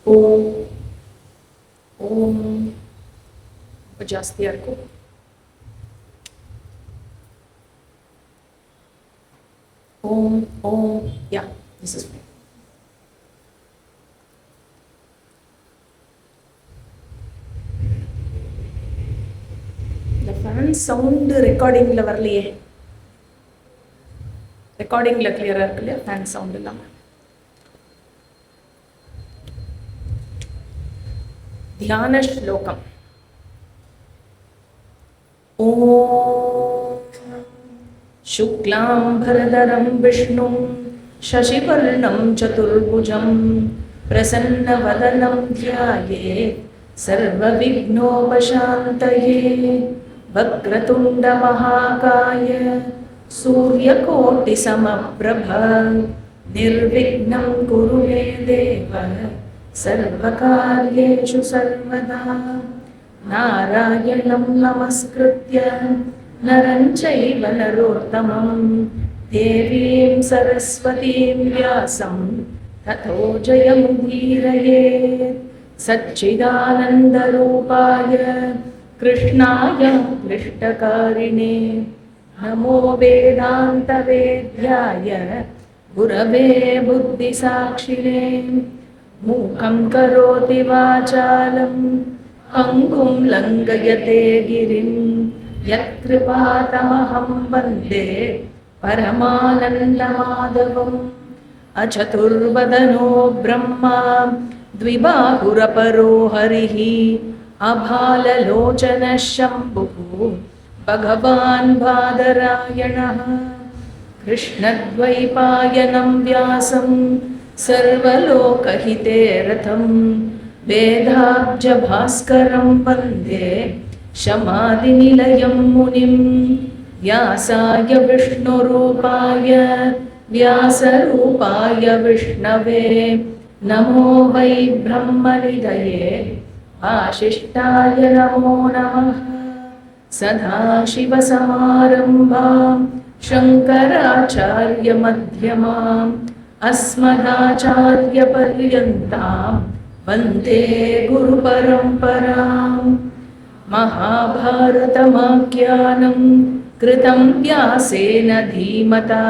ஓம் ஓம் ஜாஸ்தியா இருக்கும். ஓம் ஓம் yeah this is இந்த ஃபேன் சவுண்டு ரெக்கார்டிங்ல வரலையே. ரெக்கார்டிங்ல கிளியரா இருக்கு இல்லையா ஃபேன் சவுண்ட் இல்லாம. ध्यान श्लोकम ओम शुक्लांबरधरं विष्णुं शशिवर्णं चतुर्भुजं प्रसन्नवदनं ध्यायेत् सर्वविघ्नोपशान्तये वक्रतुण्डमहाकाय सूर्यकोटिसमप्रभ निर्विघ्नं कुरु मे देव सर्वकार्येषु सर्वदा नारायणं नमस्कृत्य नरं चैव नरोत्तमं देवीं सरस्वतीं व्यासं ततो जयमुदीरयेत् सच्चिदानन्दरूपाय कृष्णाय क्लिष्टकारिणे नमो वेदान्तवेद्याय गुरवे बुद्धिसाक्षिणे मूकं करोति वाचालं पङ्गुं लङ्घयते गिरिं यत्कृपातमहं वन्दे परमानन्दमाधवम् अचतुर्वदनो ब्रह्मा द्विबाहुरपरो हरिः अभाललोचनः शम्भुः भगवान् बादरायणः कृष्णद्वैपायनं व्यासं सर्वलोकहिते रथं वेदाब्जभास्करं वन्दे शमादिनिलयं मुनिं व्यासाय विष्णुरूपाय व्यासरूपाय विष्णवे नमो वै ब्रह्मनिधये वासिष्ठाय नमो नमः सदाशिवसमारम्भां शङ्कराचार्यमध्यमाम् अस्मदाचार्यपर्यन्तां वन्दे गुरुपरम्पराम् महाभारतमाख्यानं कृतं व्यासेन धीमता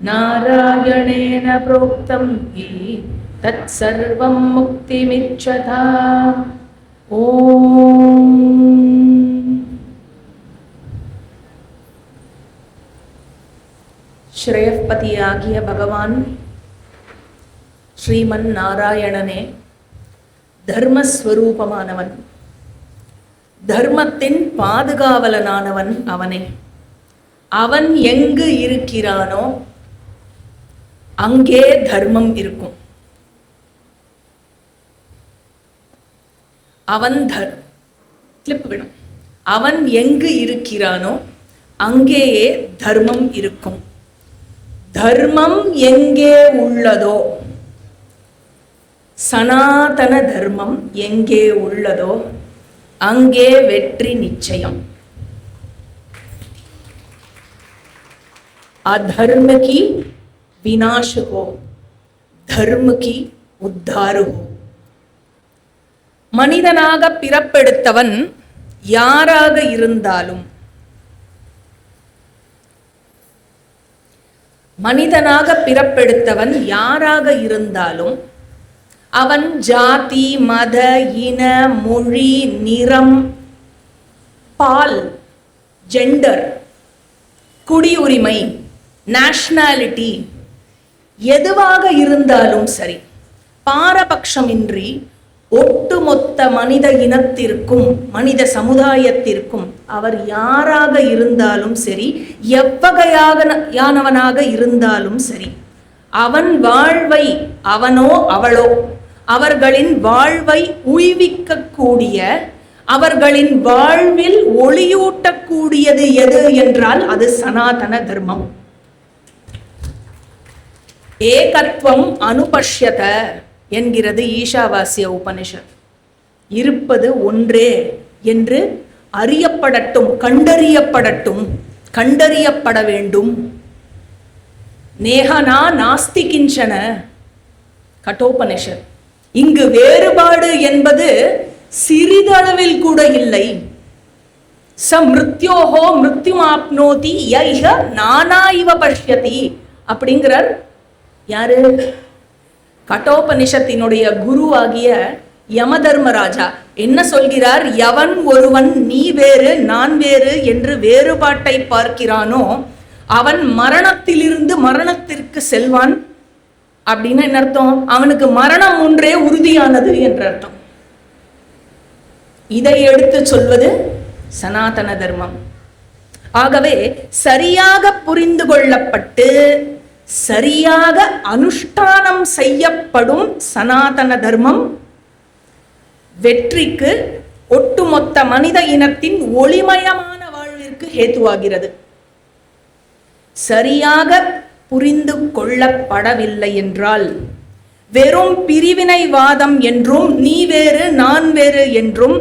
नारायणेन प्रोक्तं हि तत्सर्वं मुक्तिमिच्छता ओम श्रेयःपतियागिय भगवान ஸ்ரீமன் நாராயணனே தர்மஸ்வரூபமானவன், தர்மத்தின் பாதுகாவலனானவன் அவனே. அவன் எங்கு இருக்கிறானோ அங்கே தர்மம் இருக்கும். அவன் எங்கு இருக்கிறானோ அங்கேயே தர்மம் இருக்கும். தர்மம் எங்கே உள்ளதோ, சனாதன தர்மம் எங்கே உள்ளதோ அங்கே வெற்றி நிச்சயம். अधर्म की विनाश हो, धर्म की उद्धार हो. மனிதனாக பிறப்பெடுத்தவன் யாராக இருந்தாலும், மனிதனாக பிறப்பெடுத்தவன் யாராக இருந்தாலும் அவன் ஜாதி, மத, இன, மொழி, நிறம், பால், ஜெண்டர், குடியுரிமை, நேஷனாலிட்டி எதுவாக இருந்தாலும் சரி, பாரபட்சமின்றி ஒட்டுமொத்த மனித இனத்திற்கும் மனித சமுதாயத்திற்கும் அவர் யாராக இருந்தாலும் சரி, எவ்வகையானவனாக இருந்தாலும் சரி, அவன் வாழ்வை, அவனோ அவளோ அவர்களின் வாழ்வை உய்விக்கக்கூடிய, அவர்களின் வாழ்வில் ஒளியூட்டக்கூடியது எது என்றால் அது சனாதன தர்மம். ஏகத்வம் அனுபஷ்யத என்கிறது ஈஷாவாசிய உபனிஷத். இருப்பது ஒன்றே என்று அறியப்படட்டும், கண்டறியப்படட்டும், கண்டறியப்பட வேண்டும். நேஹனா நாஸ்தி கிஞ்சன கட்டோபனிஷத். இங்கு வேறுபாடு என்பது சிறிதளவில் கூட இல்லை. ச மிருத்யோஹோ மிருத்யுமாப்னோதி யைஹ நானா இவ பஷ்யதி அப்படிங்கிறார். யாரு? கட்டோபனிஷத்தினுடைய குருவாகிய யம தர்மராஜா என்ன சொல்கிறார்? எவன் ஒருவன் நீ வேறு நான் வேறு என்று வேறுபாட்டை பார்க்கிறானோ அவன் மரணத்திலிருந்து மரணத்திற்கு செல்வான். அப்படின்னு என்ன அர்த்தம்? அவனுக்கு மரணம் ஒன்றே உறுதியானது என்று அர்த்தம். இதை எடுத்து சொல்வது சனாதன தர்மம். ஆகவே சரியாக புரிந்து கொள்ளப்பட்டு சரியாக அனுஷ்டானம் செய்யப்படும் சனாதன தர்மம் வெற்றிக்கு, ஒட்டுமொத்த மனித இனத்தின் ஒளிமயமான வாழ்விற்கு ஹேத்துவாகிறது. சரியாக புரிந்து கொள்ளப்படவில்லை என்றால் வெறும் பிரிவினைவாதம் என்றும் நீ வேறு நான் வேறு என்றும்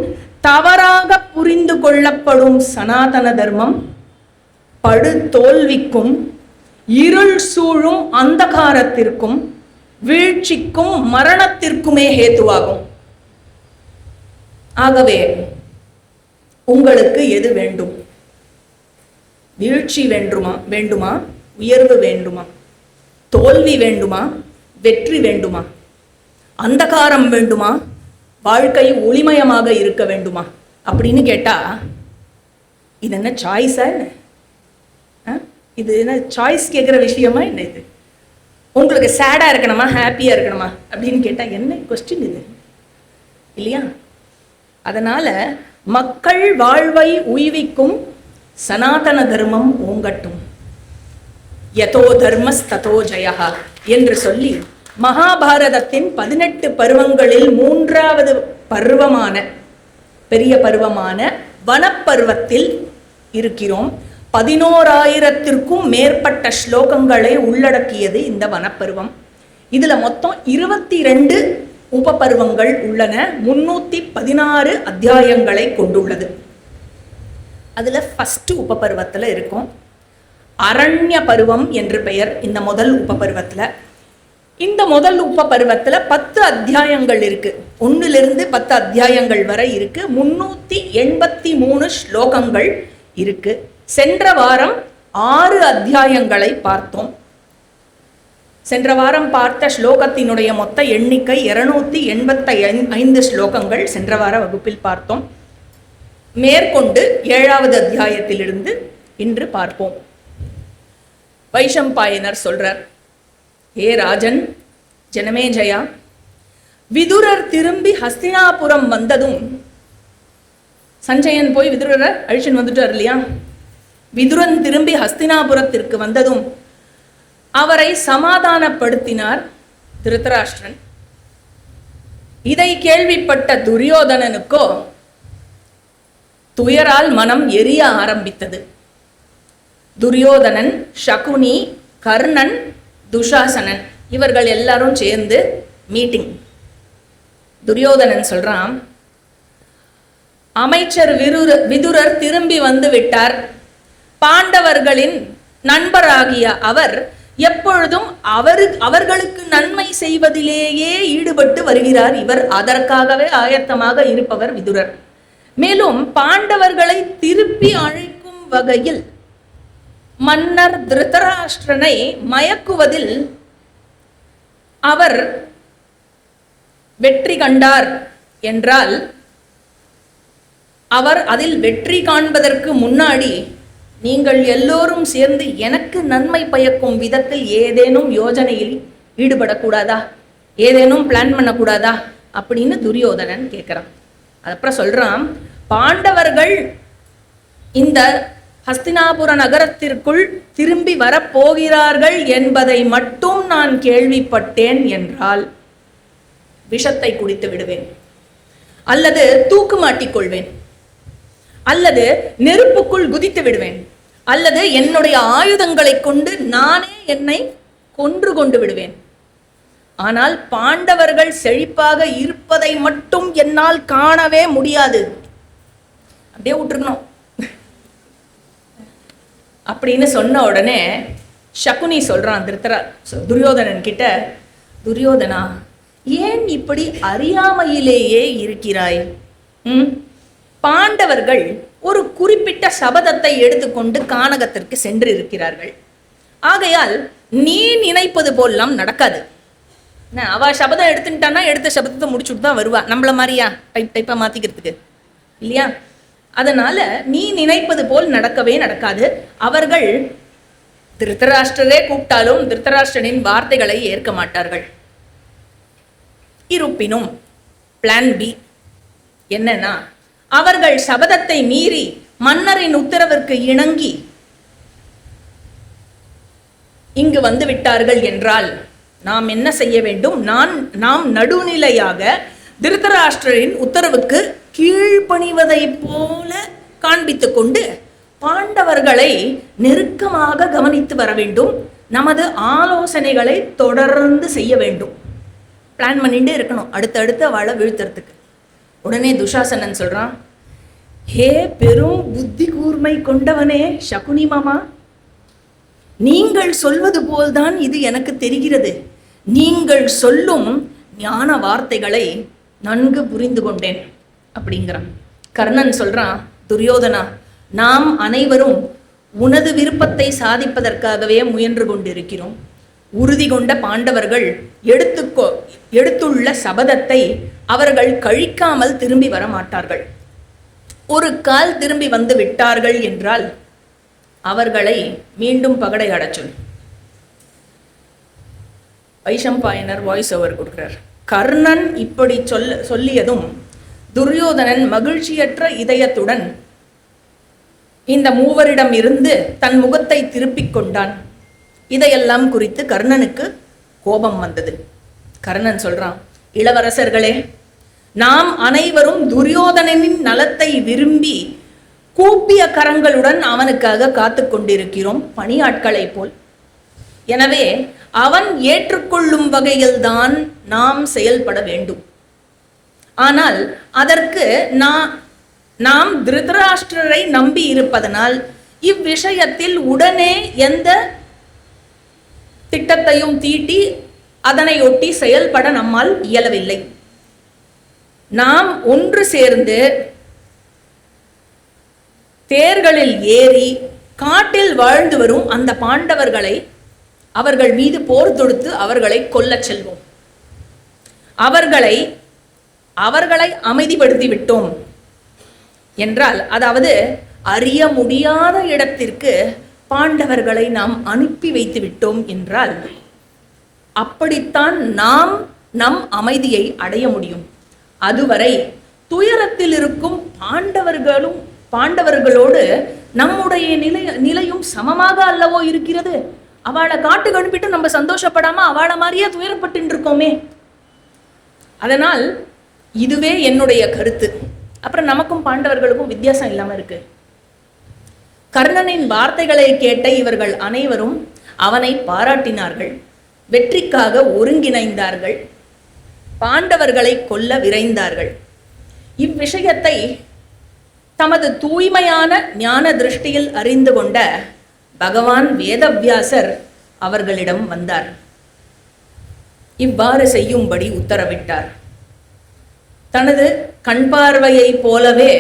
தவறாக புரிந்து கொள்ளப்படும் சனாதன தர்மம் படு தோல்விக்கும் இருள் சூழும் அந்தகாரத்திற்கும் வீழ்ச்சிக்கும் மரணத்திற்குமே ஹேத்துவாகும். ஆகவே உங்களுக்கு எது வேண்டும்? வீழ்ச்சி வேண்டுமா? உயர்வு வேண்டுமா? தோல்வி வேண்டுமா? வெற்றி வேண்டுமா? அந்தகாரம் வேண்டுமா? வாழ்க்கை ஒளிமயமாக இருக்க வேண்டுமா? அப்படின்னு கேட்டா இது என்ன சாய்ஸா? இது என்ன சாய்ஸ் கேட்குற விஷயமா என்ன? இது உங்களுக்கு சேடா இருக்கணுமா ஹாப்பியா இருக்கணுமா அப்படின்னு கேட்டா என்ன கொஸ்டின் இது இல்லையா? அதனால மக்கள் வாழ்வை உய்விக்கும் சனாதன தர்மம் ஓங்கட்டும். யதோ தர்மஸ் ததோ ஜெயஹா என்று சொல்லி மகாபாரதத்தின் 18 பருவங்களில் 3வது பருவமான பெரிய பருவமான வனப்பருவத்தில் இருக்கிறோம். 11,000த்திற்கும் மேற்பட்ட ஸ்லோகங்களை உள்ளடக்கியது இந்த வனப்பருவம். இதுல மொத்தம் 22 உபபருவங்கள் உள்ளன. 316 அத்தியாயங்களை கொண்டுள்ளது. அதுல ஃபர்ஸ்ட் உபபருவத்துல இருக்கும் அரண்ய பருவம் என்று பெயர். இந்த முதல் உபபருவத்துல இந்த முதல் உபபருவத்துல 10 அத்தியாயங்கள் இருக்கு. 1லிருந்து 10 அத்தியாயங்கள் வரை இருக்கு. 383 ஸ்லோகங்கள் இருக்கு. சென்ற வாரம் 6 அத்தியாயங்களை பார்த்தோம். சென்ற வாரம் பார்த்த ஸ்லோகத்தினுடைய மொத்த எண்ணிக்கை 285 ஸ்லோகங்கள் சென்ற வார வகுப்பில் பார்த்தோம். மேற்கொண்டு 7வது அத்தியாயத்திலிருந்து இன்று பார்ப்போம். வைஷம்பாயனர் சொல்றார், ஹே ராஜன் ஜனமேஜயா, விதுரர் திரும்பி ஹஸ்தினாபுரம் வந்ததும், சஞ்சயன் போய் விதுரரை அழிச்சுன்னு வந்துட்டார் இல்லையா? விதுரன் திரும்பி ஹஸ்தினாபுரத்திற்கு வந்ததும் அவரை சமாதானப்படுத்தினார் திருதராஷ்டிரன். இதை கேள்விப்பட்ட துரியோதனனுக்கோ துயரால் மனம் எரிய ஆரம்பித்தது. துரியோதனன், சகுனி, கர்ணன், துஷாசனன் இவர்கள் எல்லாரும் சேர்ந்து மீட்டிங். துரியோதனன் சொல்றான், அமைச்சர் விதுரர் திரும்பி வந்து விட்டார். பாண்டவர்களின் நண்பராகிய அவர் எப்பொழுதும் அவர்களுக்கு நன்மை செய்வதிலேயே ஈடுபட்டு வருகிறார். இவர் அதற்காகவே ஆயத்தமாக இருப்பவர் விதுரர். மேலும் பாண்டவர்களை திருப்பி அழைக்கும் வகையில் மன்னர் திருதராஷ்டிரனை மயக்குவதில் அவர் வெற்றி கண்டார் என்றால், அவர் அதில் வெற்றி காண்பதற்கு முன்னாடி நீங்கள் எல்லோரும் சேர்ந்து எனக்கு நன்மை பயக்கும் விதத்தில் ஏதேனும் யோஜனையில் ஈடுபடக்கூடாதா? ஏதேனும் பிளான் பண்ணக்கூடாதா அப்படின்னு துரியோதனன் கேட்குறான். அதுக்கப்புறம் சொல்றான், பாண்டவர்கள் இந்த ஹஸ்தினாபுர நகரத்திற்குள் திரும்பி வரப்போகிறார்கள் என்பதை மட்டும் நான் கேள்விப்பட்டேன் என்றால் விஷத்தை குடித்து விடுவேன், அல்லது தூக்கு மாட்டிக்கொள்வேன், அல்லது நெருப்புக்குள் குதித்து விடுவேன், அல்லது என்னுடைய ஆயுதங்களை கொண்டு நானே என்னை கொன்று கொண்டு விடுவேன். ஆனால் பாண்டவர்கள் செழிப்பாக இருப்பதை மட்டும் என்னால் காணவே முடியாது. அப்படியே விட்டுருக்கணும் அப்படின்னு சொன்ன உடனே சகுனி சொல்றான் துரியோதனன் கிட்ட, துரியோதனா, ஏன் இப்படி அறியாமையிலேயே இருக்கிறாய்? பாண்டவர்கள் ஒரு குறிப்பிட்ட சபதத்தை எடுத்துக்கொண்டு கானகத்திற்கு சென்று இருக்கிறார்கள். ஆகையால் நீ நினைப்பது போலாம் நடக்காது. அவ சபதம் எடுத்துட்டான்னா எடுத்த சபதத்தை முடிச்சுட்டு தான் வருவா. நம்மள மாதிரியா டைப்பா மாத்திக்கிறதுக்கு இல்லையா? அதனால நீ நினைப்பது போல் நடக்கவே நடக்காது. அவர்கள் திருதராஷ்டிரரே கூப்பிட்டாலும் திருதராஷ்டிரனின் வார்த்தைகளை ஏற்க மாட்டார்கள். இருப்பினும் பிளான் பி என்னன்னா, அவர்கள் சபதத்தை மீறி மன்னரின் உத்தரவிற்கு இணங்கி இங்கு வந்து விட்டார்கள் என்றால் நாம் என்ன செய்ய வேண்டும்? நாம் நடுநிலையாக திருதராஷ்டிரரின் உத்தரவுக்கு கீழ்ப்பணிவதை போல காண்பித்துக் கொண்டு பாண்டவர்களை நெருக்கமாக கவனித்து வர வேண்டும். நமது ஆலோசனைகளை தொடர்ந்து செய்ய வேண்டும். பிளான் பண்ணிட்டு இருக்கணும் அடுத்தடுத்து அவளை வீழ்த்துறதுக்கு. உடனே துஷாசனன் சொல்றான், ஹே பெரும் புத்தி கூர்மை கொண்டவனே சகுனி மாமா, நீங்கள் சொல்வது போல்தான் இது எனக்கு தெரிகிறது. நீங்கள் சொல்லும் ஞான வார்த்தைகளை நன்கு புரிந்து கொண்டேன் அப்படிங்கிறான். கர்ணன் சொல்றான், துரியோதனா, நாம் அனைவரும் உனது விருப்பத்தை சாதிப்பதற்காகவே முயன்று கொண்டிருக்கிறோம். உறுதி கொண்ட பாண்டவர்கள் எடுத்துள்ள சபதத்தை அவர்கள் கழிக்காமல் திரும்பி வர மாட்டார்கள். ஒரு கால் திரும்பி வந்து விட்டார்கள் என்றால் அவர்களை மீண்டும் பகடை அடச்சொல். வைஷம்பாயனர் வாய்ஸ் ஓவர் கொடுக்கிறார். கர்ணன் இப்படி சொல்லியதும் துரியோதனன் மகிழ்ச்சியற்ற இதயத்துடன் இந்த மூவரிடம் இருந்து தன் முகத்தை திருப்பிக் கொண்டான். இதையெல்லாம் குறித்து கர்ணனுக்கு கோபம் வந்தது. கர்ணன் சொல்றான், இளவரசர்களே, நாம் அனைவரும் துரியோதனனின் நலத்தை விரும்பி கூப்பிய கரங்களுடன் அவனுக்காக காத்து கொண்டிருக்கிறோம், பணியாட்களை போல். எனவே அவன் ஏற்றுக்கொள்ளும் வகையில்தான் நாம் செயல்பட வேண்டும். ஆனால் அதற்கு நாம் திருதராஷ்டிரரை நம்பி இருப்பதனால் இவ்விஷயத்தில் உடனே எந்த திட்டத்தையும் தீட்டி அதனையொட்டி செயல்பட நம்மால் இயலவில்லை. நாம் ஒன்று சேர்ந்து தேர்களில் ஏறி காட்டில் வாழ்ந்து வரும் அந்த பாண்டவர்களை அவர்கள் மீது போர் தொடுத்து அவர்களை கொல்லச் செல்வோம். அவர்களை அமைதிப்படுத்தி விட்டோம் என்றால், அதாவது அறிய முடியாத இடத்திற்கு பாண்டவர்களை நாம் அனுப்பி வைத்து விட்டோம் என்றால், அப்படித்தான் நாம் நம் அமைதியை அடைய முடியும். அதுவரை துயரத்தில் இருக்கும் பாண்டவர்களோடு நம்முடைய நிலையும் சமமாக அல்லவோ இருக்கிறது. அவளை காட்டுக்கு அனுப்பிட்டு நம்ம சந்தோஷப்படாம அவளை மாதிரியே துயரப்பட்டு இருக்கோமே. அதனால் இதுவே என்னுடைய கருத்து. அப்புறம் நமக்கும் பாண்டவர்களுக்கும் வித்தியாசம் இல்லாம இருக்கு. கர்ணனின் வார்த்தைகளை கேட்ட இவர்கள் அனைவரும் அவனை பாராட்டினார்கள். வெற்றிக்காக ஒருங்கிணைந்தார்கள். பாண்டவர்களை கொல்ல விரைந்தார்கள். இவ்விஷயத்தை தமது தூய்மையான ஞான திருஷ்டியில் அறிந்து கொண்ட பகவான் வேதவியாசர் அவர்களிடம் வந்தார். இவ்வாறு செய்யும்படி உத்தரவிட்டார். தனது கண் பார்வையை போலவே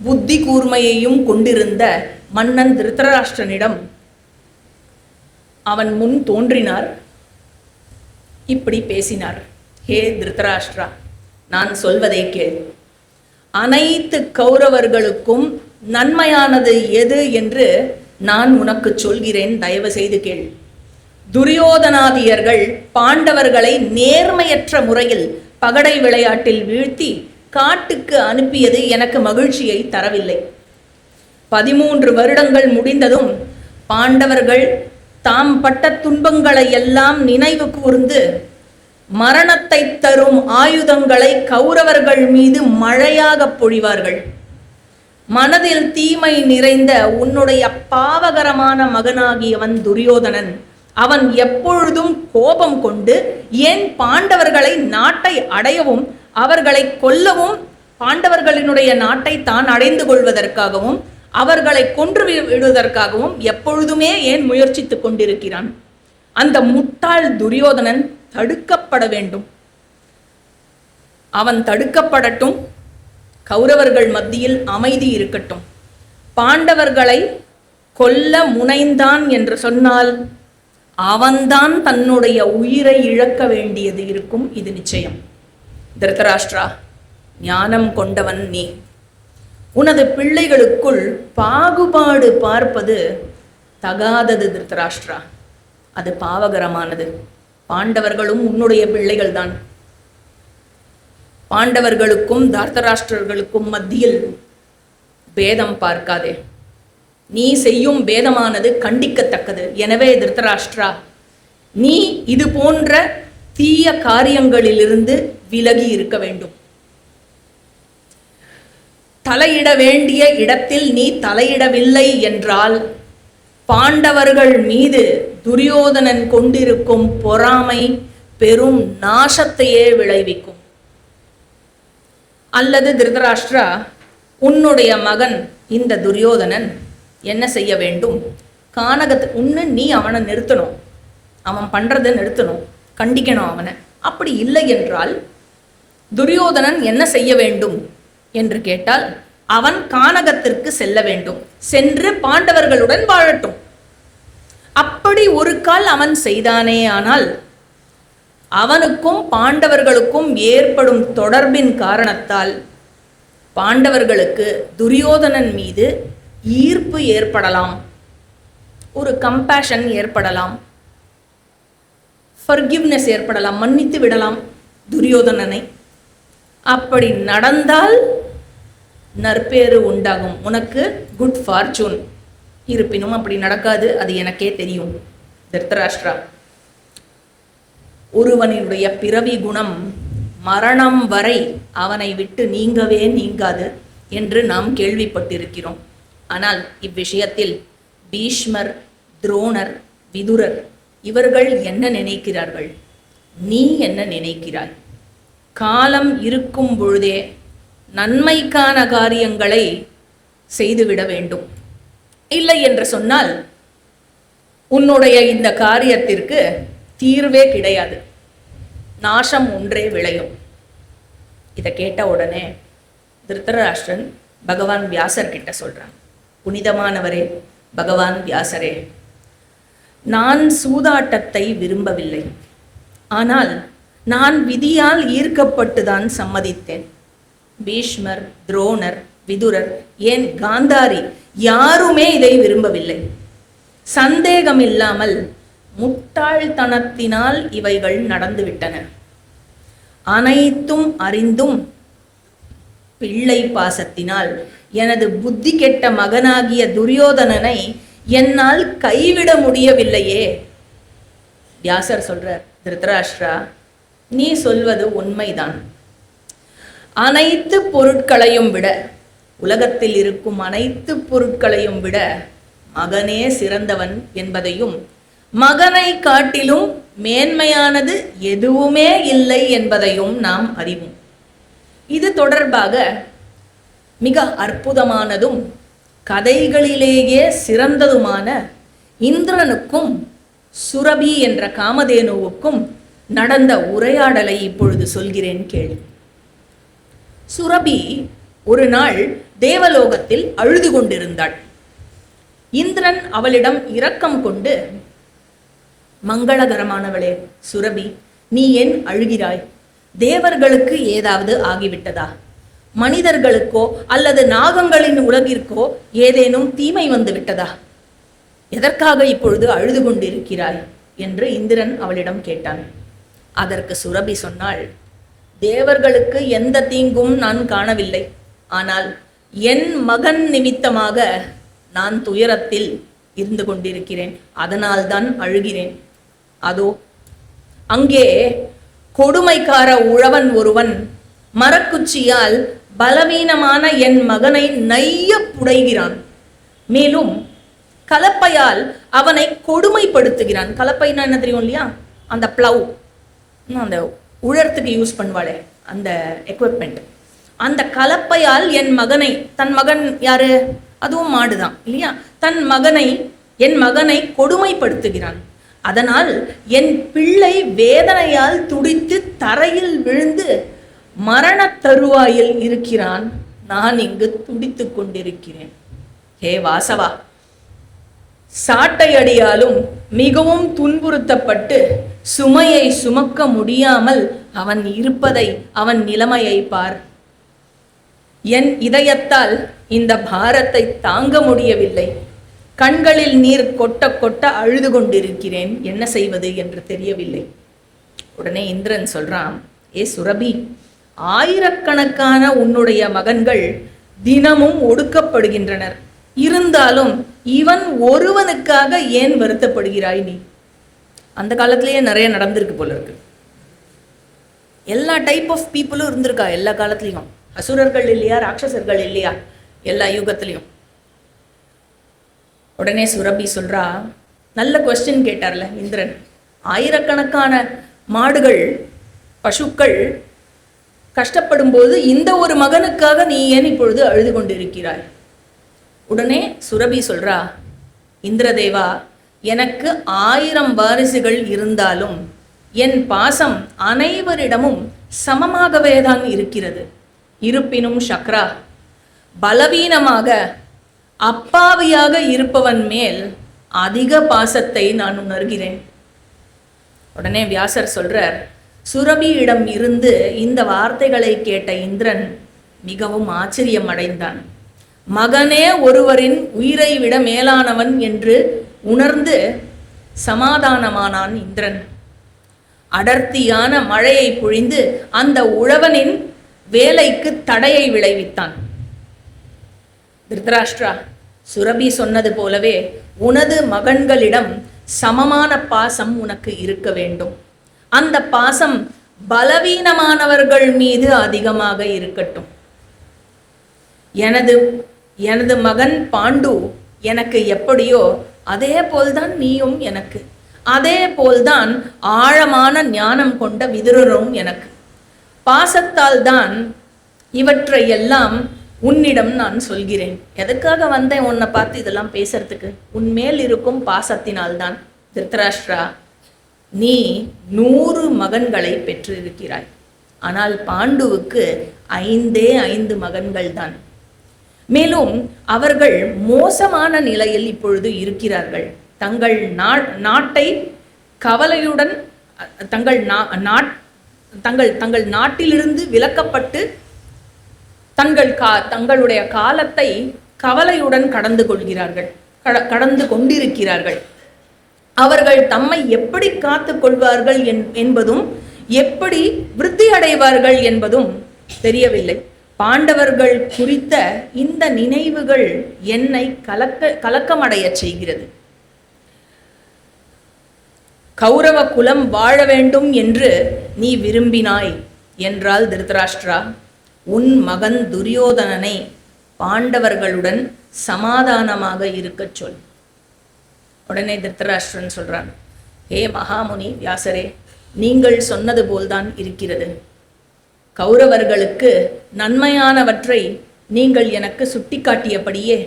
புத்தி கூர்மையையும் கொண்டிருந்த மன்னன் திருதராஷ்டிரனிடம் அவன் முன் தோன்றினார். இப்படி பேசினார். ஹே திருதராஷ்டிரா, நான் சொல்வதை கேள். அனைத்து கௌரவர்களுக்கும் நன்மையானது எது என்று நான் உனக்கு சொல்கிறேன், தயவு செய்து கேள். துரியோதனாதியர்கள் பாண்டவர்களை நேர்மையற்ற முறையில் பகடை விளையாட்டில் வீழ்த்தி காட்டுக்கு அனுப்பியது எனக்கு மகிழ்ச்சியை தரவில்லை. 13 வருடங்கள் முடிந்ததும் பாண்டவர்கள் தாம் பட்ட துன்பங்களை எல்லாம் நினைவு கூர்ந்து மரணத்தை தரும் ஆயுதங்களை கௌரவர்கள் மீது மழையாக பொழிவார்கள். மனதில் தீமை நிறைந்த உன்னுடைய பாவகரமான மகனாகியவன் துரியோதனன் அவன் எப்பொழுதும் கோபம் கொண்டு ஏன் பாண்டவர்களை நாட்டை அடையவும் அவர்களை கொல்லவும் பாண்டவர்களினுடைய நாட்டை தான் அடைந்து கொள்வதற்காகவும் அவர்களை கொன்று விடுவதற்காகவும் எப்பொழுதுமே ஏன் முயற்சித்துக் கொண்டிருக்கிறான்? அந்த முட்டாள் துரியோதனன் தடுக்கப்பட வேண்டும். அவன் தடுக்கப்படட்டும். கௌரவர்கள் மத்தியில் அமைதி இருக்கட்டும். பாண்டவர்களை கொல்ல முனைந்தான் என்று சொன்னால் அவன்தான் தன்னுடைய உயிரை இழக்க வேண்டியது இருக்கும். இது நிச்சயம். திருதராஷ்டிரா, ஞானம் கொண்டவன் நீ. உனது பிள்ளைகளுக்குள் பாகுபாடு பார்ப்பது தகாதது திருதராஷ்டிரா. அது பாவகரமானது. பாண்டவர்களும் உன்னுடைய பிள்ளைகள் தான். பாண்டவர்களுக்கும் தார்த்தராஷ்டிரர்களுக்கும் மத்தியில் பேதம் பார்க்காதே. நீ செய்யும் பேதமானது கண்டிக்கத்தக்கது. எனவே திருதராஷ்டிரா, நீ இது போன்ற தீய காரியங்களிலிருந்து விலகி இருக்க வேண்டும். தலையிட வேண்டிய இடத்தில் நீ தலையிடவில்லை என்றால் பாண்டவர்கள் மீது துரியோதனன் கொண்டிருக்கும் பொறாமை பெரும் நாசத்தையே விளைவிக்கும். அல்லது திருதராஷ்டிரா, உன்னுடைய மகன் இந்த துரியோதனன் என்ன செய்ய வேண்டும்? நீ அவனை நிறுத்தணும். அவன் பண்றதை நிறுத்தணும், கண்டிக்கணும் அவனை. அப்படி இல்லை என்றால் துரியோதனன் என்ன செய்ய வேண்டும் என்று கேட்டால் அவன் கானகத்திற்கு செல்ல வேண்டும். சென்று பாண்டவர்களுடன் வாழட்டும். அப்படி ஒரு கால் அவன் செய்தானே ஆனால் அவனுக்கும் பாண்டவர்களுக்கும் ஏற்படும் தொடர்பின் காரணத்தால் பாண்டவர்களுக்கு துரியோதனன் மீது ஈர்ப்பு ஏற்படலாம், ஒரு கம்பேஷன் ஏற்படலாம், ஃபர்கிவ்னஸ் ஏற்படலாம், மன்னித்து விடலாம் துரியோதனனை. அப்படி நடந்தால் நற்பேறு உண்டாகும், உனக்கு குட் ஃபார்ச்சூன். இருப்பினும் அப்படி நடக்காது, அது எனக்கே தெரியும் திருதராஷ்டிரா. ஒருவனுடைய பிறவி குணம் மரணம் வரை அவனை விட்டு நீங்கவே நீங்காது என்று நாம் கேள்விப்பட்டிருக்கிறோம். ஆனால் இவ்விஷயத்தில் பீஷ்மர், துரோணர், விதுரர் இவர்கள் என்ன நினைக்கிறார்கள்? நீ என்ன நினைக்கிறாய்? காலம் இருக்கும் பொழுதே நன்மைக்கான காரியங்களை செய்துவிட வேண்டும். இல்லை என்று சொன்னால் உன்னுடைய இந்த காரியத்திற்கு தீர்வே கிடையாது, நாசம் ஒன்றே விளையும். இதை கேட்ட உடனே திருதராஷ்டிரன் பகவான் வியாசர் கிட்ட சொல்றான், புனிதமானவரே பகவான் வியாசரே, நான் சூதாட்டத்தை விரும்பவில்லை. ஆனால் நான் விதியால் ஈர்க்கப்பட்டுதான் சம்மதித்தேன். பீஷ்மர், துரோணர், விதுரர், ஏன் காந்தாரி யாருமே இதை விரும்பவில்லை. சந்தேகம் இல்லாமல் முட்டாள்தனத்தினால் இவைகள் நடந்துவிட்டன. அனைத்தும் அறிந்தும் பிள்ளை பாசத்தினால் எனது புத்தி கெட்ட மகனாகிய துரியோதனனை என்னால் கைவிட முடியவில்லையே. வியாசர் சொல்றார், திருதராஷ்டிரா, நீ சொல்வது உண்மைதான். அனைத்து பொருட்களையும் விட, உலகத்தில் இருக்கும் அனைத்து பொருட்களையும் விட மகனே சிறந்தவன் என்பதையும், மகனை காட்டிலும் மேன்மையானது எதுவுமே இல்லை என்பதையும் நாம் அறிவோம். இது தொடர்பாக மிக அற்புதமானதும் கதைகளிலேயே சிறந்ததுமான இந்திரனுக்கும் சுரபி என்ற காமதேனுவுக்கும் நடந்த உரையாடலை இப்பொழுது சொல்கிறேன் கேளு. சுரபி ஒரு நாள் தேவலோகத்தில் அழுது கொண்டிருந்தாள். இந்திரன் அவளிடம் இரக்கம் கொண்டு, மங்களகரமானவளே சுரபி, நீ ஏன் அழுகிறாய்? தேவர்களுக்கு ஏதாவது ஆகிவிட்டதா? மனிதர்களுக்கோ அல்லது நாகங்களின் உலகிற்கோ ஏதேனும் தீமை வந்து விட்டதா? எதற்காக இப்பொழுது அழுது கொண்டிருக்கிறாய் என்று இந்திரன் அவளிடம் கேட்டான். அதற்கு சுரபி சொன்னாள், தேவர்களுக்கு எந்த தீங்கும் நான் காணவில்லை. ஆனால் என் மகன் நிமித்தமாக நான் துயரத்தில் இருந்து கொண்டிருக்கிறேன், அதனால்தான் அழுகிறேன். அதோ அங்கே கொடுமைக்கார உழவன் ஒருவன் மரக்குச்சியால் பலவீனமான என் மகனை நைய புடைகிறான். மேலும் கலப்பையால் அவனை கொடுமைப்படுத்துகிறான். கலப்பைன்னா என்ன தெரியும் இல்லையா? அந்த பிளவு, அந்த உழறத்துக்கு யூஸ் பண்ணுவாளே அந்த எக்யூப்மெண்ட். அந்த கலப்பையால் என் மகனை, தன் மகன் யாரு? அதுவும் மாடுதான் இல்லையா? என் மகனை கொடுமைப்படுத்துகிறான். அதனால் என் பிள்ளை வேதனையால் துடித்து தரையில் விழுந்து மரண தருவாயில் இருக்கிறான். நான் இங்கு துடித்து கொண்டிருக்கிறேன். ஹே வாசவா, சாட்டையடியாலும் மிகவும் துன்புறுத்தப்பட்டு சுமையை சுமக்க முடியாமல் அவன் இருப்பதை, அவன் நிலைமையை பார். என் இதயத்தால் இந்த பாரத்தை தாங்க முடியவில்லை. கண்களில் நீர் கொட்ட கொட்ட அழுது கொண்டிருக்கிறேன். என்ன செய்வது என்று தெரியவில்லை. உடனே இந்திரன் சொல்றான், ஏ சுரபி, ஆயிரக்கணக்கான உன்னுடைய மகன்கள் தினமும் ஒடுக்கப்படுகின்றனர். இருந்தாலும் இவன் ஒருவனுக்காக ஏன் வருத்தப்படுகிறாய் நீ? அந்த காலத்திலேயே நிறைய நடந்திருக்கு போல இருக்கு. எல்லா டைப் ஆஃப் பீப்புளும் இருந்திருக்கா எல்லா காலத்திலையும். அசுரர்கள் இல்லையா, ராட்சசர்கள் இல்லையா, எல்லா யுகத்திலையும். உடனே சுரபி சொல்றா, நல்ல கொஸ்டின் கேட்டார்ல இந்திரன். ஆயிரக்கணக்கான மாடுகள், பசுக்கள் கஷ்டப்படும் போது இந்த ஒரு மகனுக்காக நீ ஏன் இப்பொழுது அழுது கொண்டிருக்கிறாய்? உடனே சுரபி சொல்றா, இந்திரதேவா, எனக்கு 1000 வாரிசுகள் இருந்தாலும் என் பாசம் அனைவரிடமும் சமமாகவே தான் இருக்கிறது. இருப்பினும் சக்ரா, பலவீனமாக அப்பாவியாக இருப்பவன் மேல் அதிக பாசத்தை நான் உணர்கிறேன். உடனே வியாசர் சொல்றார், சுரபியிடம் இருந்து இந்த வார்த்தைகளை கேட்ட இந்திரன் மிகவும் ஆச்சரியம் அடைந்தான். மகனே ஒருவரின் உயிரை விட மேலானவன் என்று உணர்ந்து சமாதானமானான் இந்திரன். அடர்த்தியான மழையை பொழிந்து அந்த உழவனின் வேலைக்கு தடையை விளைவித்தான். திருதராஷ்டிரா, சுரபி சொன்னது போலவே உனது மகன்களிடம் சமமான பாசம் உனக்கு இருக்க வேண்டும். அந்த பாசம் பலவீனமானவர்கள் மீது அதிகமாக இருக்கட்டும். எனது மகன் பாண்டு எனக்கு எப்படியோ அதே போல்தான் நீயும் எனக்கு. அதே போல்தான் ஆழமான ஞானம் கொண்ட விதுரரும் எனக்கு. பாசத்தால் தான் இவற்றை எல்லாம் உன்னிடம் நான் சொல்கிறேன். எதுக்காக வந்தேன் உன்னை பார்த்து இதெல்லாம் பேசுறதுக்கு? உன்மேல் இருக்கும் பாசத்தினால்தான். திருதராஷ்டிரா, நீ 100 மகன்களை பெற்றிருக்கிறாய். ஆனால் பாண்டுவுக்கு 5 மகன்கள் தான். மேலும் அவர்கள் மோசமான நிலையில் இப்பொழுது இருக்கிறார்கள். தங்கள் நாட்டை கவலையுடன் தங்கள் நாட்டிலிருந்து விலக்கப்பட்டு தங்களுடைய காலத்தை கவலையுடன் கடந்து கொண்டிருக்கிறார்கள். அவர்கள் தம்மை எப்படி காத்து கொள்வார்கள் என்பதும் எப்படி விருத்தி அடைவார்கள் என்பதும் தெரியவில்லை. பாண்டவர்கள் குறித்த இந்த நினைவுகள் என்னை கலக்கமடைய செய்கிறது. கௌரவ குலம் வாழ வேண்டும் என்று நீ விரும்பினாய் என்றால் திருதராஷ்டிரா, உன் மகன் துரியோதனனை பாண்டவர்களுடன் சமாதானமாக இருக்கச் சொல். உடனே திருதராஷ்டிரன் சொல்றான், ஹே மகாமுனி வியாசரே, நீங்கள் சொன்னது போல்தான் இருக்கிறது. கௌரவர்களுக்கு நன்மையானவற்றை நீங்கள் எனக்கு சுட்டிக்காட்டியபடியே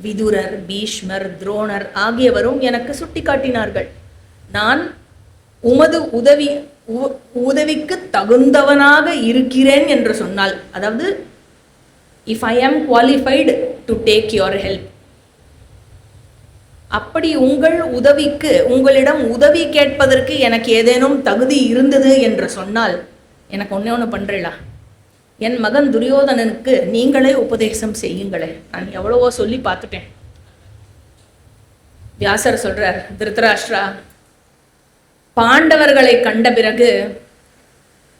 விதுரர், பீஷ்மர், துரோணர் ஆகியவரும் எனக்கு சுட்டிக்காட்டினார்கள். நான் உமது உதவிக்கு தகுந்தவனாக இருக்கிறேன் என்று சொன்னால், அதாவது இஃப் ஐ ஆம் qualified to take your help, அப்படி உங்களிடம் உதவி கேட்பதற்கு எனக்கு ஏதேனும் தகுதி இருந்தது என்று சொன்னால் எனக்கு ஒன்று பண்றீங்களா? என் மகன் துரியோதனனுக்கு நீங்களே உபதேசம் செய்யுங்களே. நான் எவ்வளவோ சொல்லி பார்த்துட்டேன். வியாசர் சொல்றார், திருதராஷ்டிரா, பாண்டவர்களை கண்ட பிறகு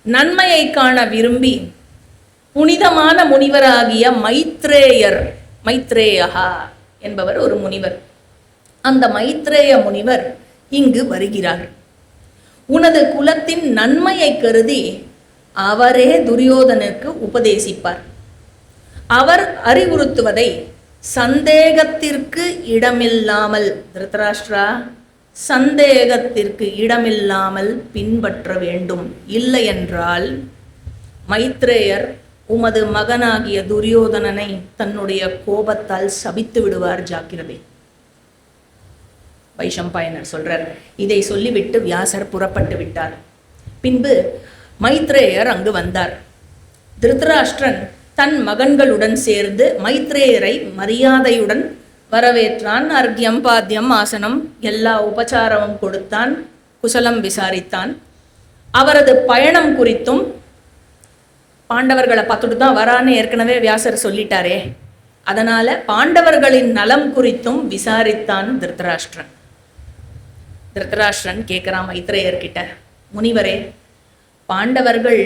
நன்மையை காண விரும்பி புனிதமான முனிவராகிய மைத்ரேயா என்பவர் ஒரு முனிவர். அந்த மைத்ரேய முனிவர் இங்கு வருகிறார். உனது குலத்தின் நன்மையை கருதி அவரே துரியோதனுக்கு உபதேசிப்பார். அவர் அறிவுறுத்துவதை சந்தேகத்திற்கு இடமில்லாமல், திருதராஷ்டிரா, சந்தேகத்திற்கு இடமில்லாமல் பின்பற்ற வேண்டும். இல்லை என்றால் மைத்ரேயர் உமது மகனாகிய துரியோதனனை தன்னுடைய கோபத்தால் சபித்து விடுவார், ஜாக்கிரதை. வைஷம்பாயனர் சொல்றார். இதை சொல்லிவிட்டு வியாசர் புறப்பட்டு விட்டார். பின்பு மைத்ரேயர் அங்கு வந்தார். திருதராஷ்டிரன் தன் மகன்களுடன் சேர்ந்து மைத்ரேயரை மரியாதையுடன் வரவேற்றான். அர்க்யம், பாத்தியம், ஆசனம் எல்லா உபச்சாரமும் கொடுத்தான். குசலம் விசாரித்தான். அவரது பயணம் குறித்தும், பாண்டவர்களை பார்த்துட்டு தான் வரான்னு ஏற்கனவே வியாசர் சொல்லிட்டாரே, அதனால பாண்டவர்களின் நலம் குறித்தும் விசாரித்தான் திருதராஷ்டிரன். திருதராஷ்டிரன் கேட்கிறான் மைத்ரேயர்கிட்ட, முனிவரே, பாண்டவர்கள்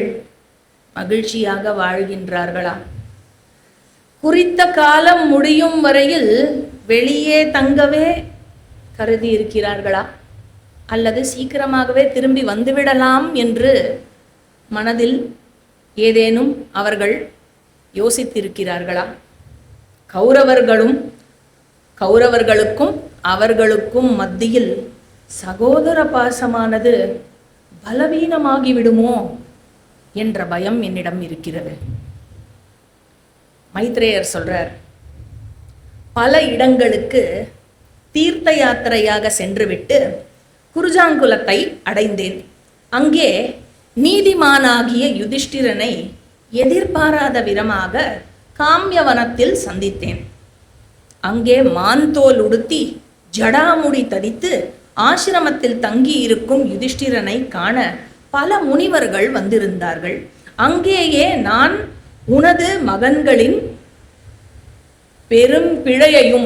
மகிழ்ச்சியாக வாழ்கின்றார்களா? குறித்த காலம் முடியும் வரையில் வெளியே தங்கவே கருதி இருக்கிறார்களா? அல்லது சீக்கிரமாகவே திரும்பி வந்துவிடலாம் என்று மனதில் ஏதேனும் அவர்கள் யோசித்திருக்கிறார்களா? கௌரவர்களுக்கும் அவர்களுக்கும் மத்தியில் சகோதர பாசமானது பலவீனமாகிவிடுமோ என்ற பயம் என்னிடம் இருக்கிறது. மைத்ரேயர் சொல்றார், பல இடங்களுக்கு தீர்த்த யாத்திரையாக சென்றுவிட்டு குருஜாங்குலத்தை அடைந்தேன். அங்கே நீதிமானாகிய யுதிஷ்டிரனை எதிர்பாராத விதமாக காமியவனத்தில் சந்தித்தேன். அங்கே மான்தோல் உடுத்தி ஜடாமுடி தரித்து ஆசிரமத்தில் தங்கி இருக்கும் யுதிஷ்டிரனை காண பல முனிவர்கள் வந்திருந்தார்கள். அங்கேயே நான் உனது மகன்களின் பெரும் பிழையையும்,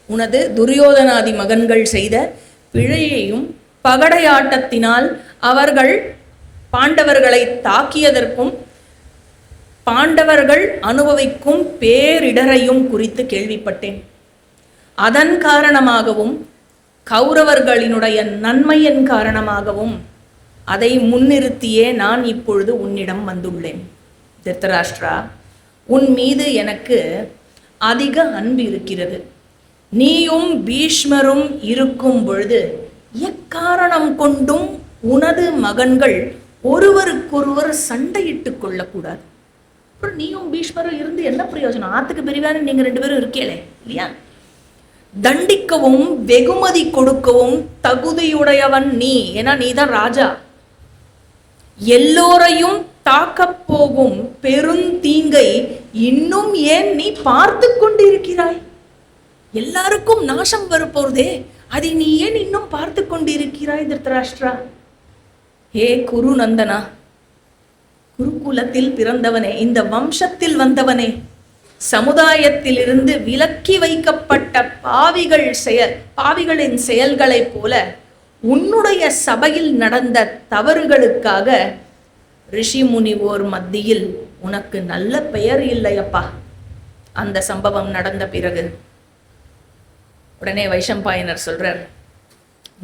உனது துரியோதனாதி மகன்கள் செய்த பிழையையும், பகடையாட்டத்தினால் அவர்கள் பாண்டவர்களை தாக்கியதற்கும் பாண்டவர்கள் அனுபவிக்கும் பேரிடரையும் குறித்து கேள்விப்பட்டேன். அதன் காரணமாகவும் கௌரவர்களினுடைய நன்மையின் காரணமாகவும் அதை முன்னிறுத்தியே நான் இப்பொழுது உன்னிடம் வந்துள்ளேன். திருதராஷ்டிரா, உன் மீது எனக்கு அதிக அன்பு இருக்கிறது. நீயும் பீஷ்மரும் இருக்கும் பொழுது எக்காரணம் கொண்டும் உனது மகன்கள் ஒருவருக்கொருவர் சண்டையிட்டு கொள்ளக்கூடாது. அப்புறம் நீயும் பீஷ்மரும் இருந்து என்ன பிரயோஜனம்? ஆத்துக்கு பெரியவான நீங்க 2 பேரும் இருக்கேளே இல்லையா? தண்டிக்கவும் வெகுமதி கொடுக்கவும் தகுதியுடையவன் நீ. ஏன்னா நீ தான் ராஜா. எல்லோரையும் தாக்கப் போகும் பெருந்தீங்கை இன்னும் ஏன் நீ பார்த்து கொண்டிருக்கிறாய்? எல்லாருக்கும் நாசம் வரப்போறதே, அதை நீ ஏன் இன்னும் பார்த்து கொண்டிருக்கிறாய் திருதராஷ்டிரா? ஹே குருநந்தனா, குருகுலத்தில் பிறந்தவனே, இந்த வம்சத்தில் வந்தவனே, சமுதாயத்திலிருந்து விலக்கி வைக்கப்பட்ட பாவிகளின் செயல்களைப் போல உன்னுடைய சபையில் நடந்த தவறுகளுக்காக ரிஷி முனிவோர் மத்தியில் உனக்கு நல்ல பெயர் இல்லையப்பா. அந்த சம்பவம் நடந்த பிறகு உடனே வைஷம்பாயனர் சொல்றார்,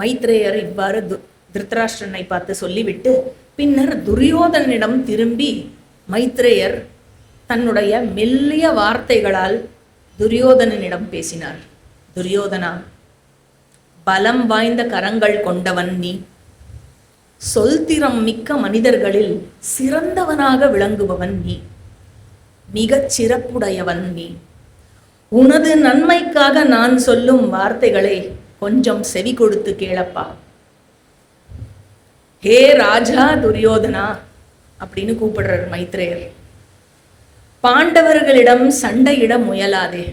மைத்ரேயர் இவ்வாறு திருதராஷ்டிரனை பார்த்து சொல்லிவிட்டு பின்னர் துரியோதனிடம் திரும்பி மைத்ரேயர் தன்னுடைய மெல்லிய வார்த்தைகளால் துரியோதனனிடம் பேசினார். துரியோதனா, பலம் வாய்ந்த கரங்கள் கொண்டவன் நீ. சொல்திறம் மிக்க மனிதர்களில் சிறந்தவனாக விளங்குபவன் நீ. மிகச் சிறப்புடையவன் நீ. உனது நன்மைக்காக நான் சொல்லும் வார்த்தைகளை கொஞ்சம் செவி கொடுத்து கேளப்பா. ஹே ராஜா துரியோதனா அப்படின்னு கூப்பிடுறார் மைத்ரேயர். பாண்டவர்களிடம் சண்டையிட முயலாதே.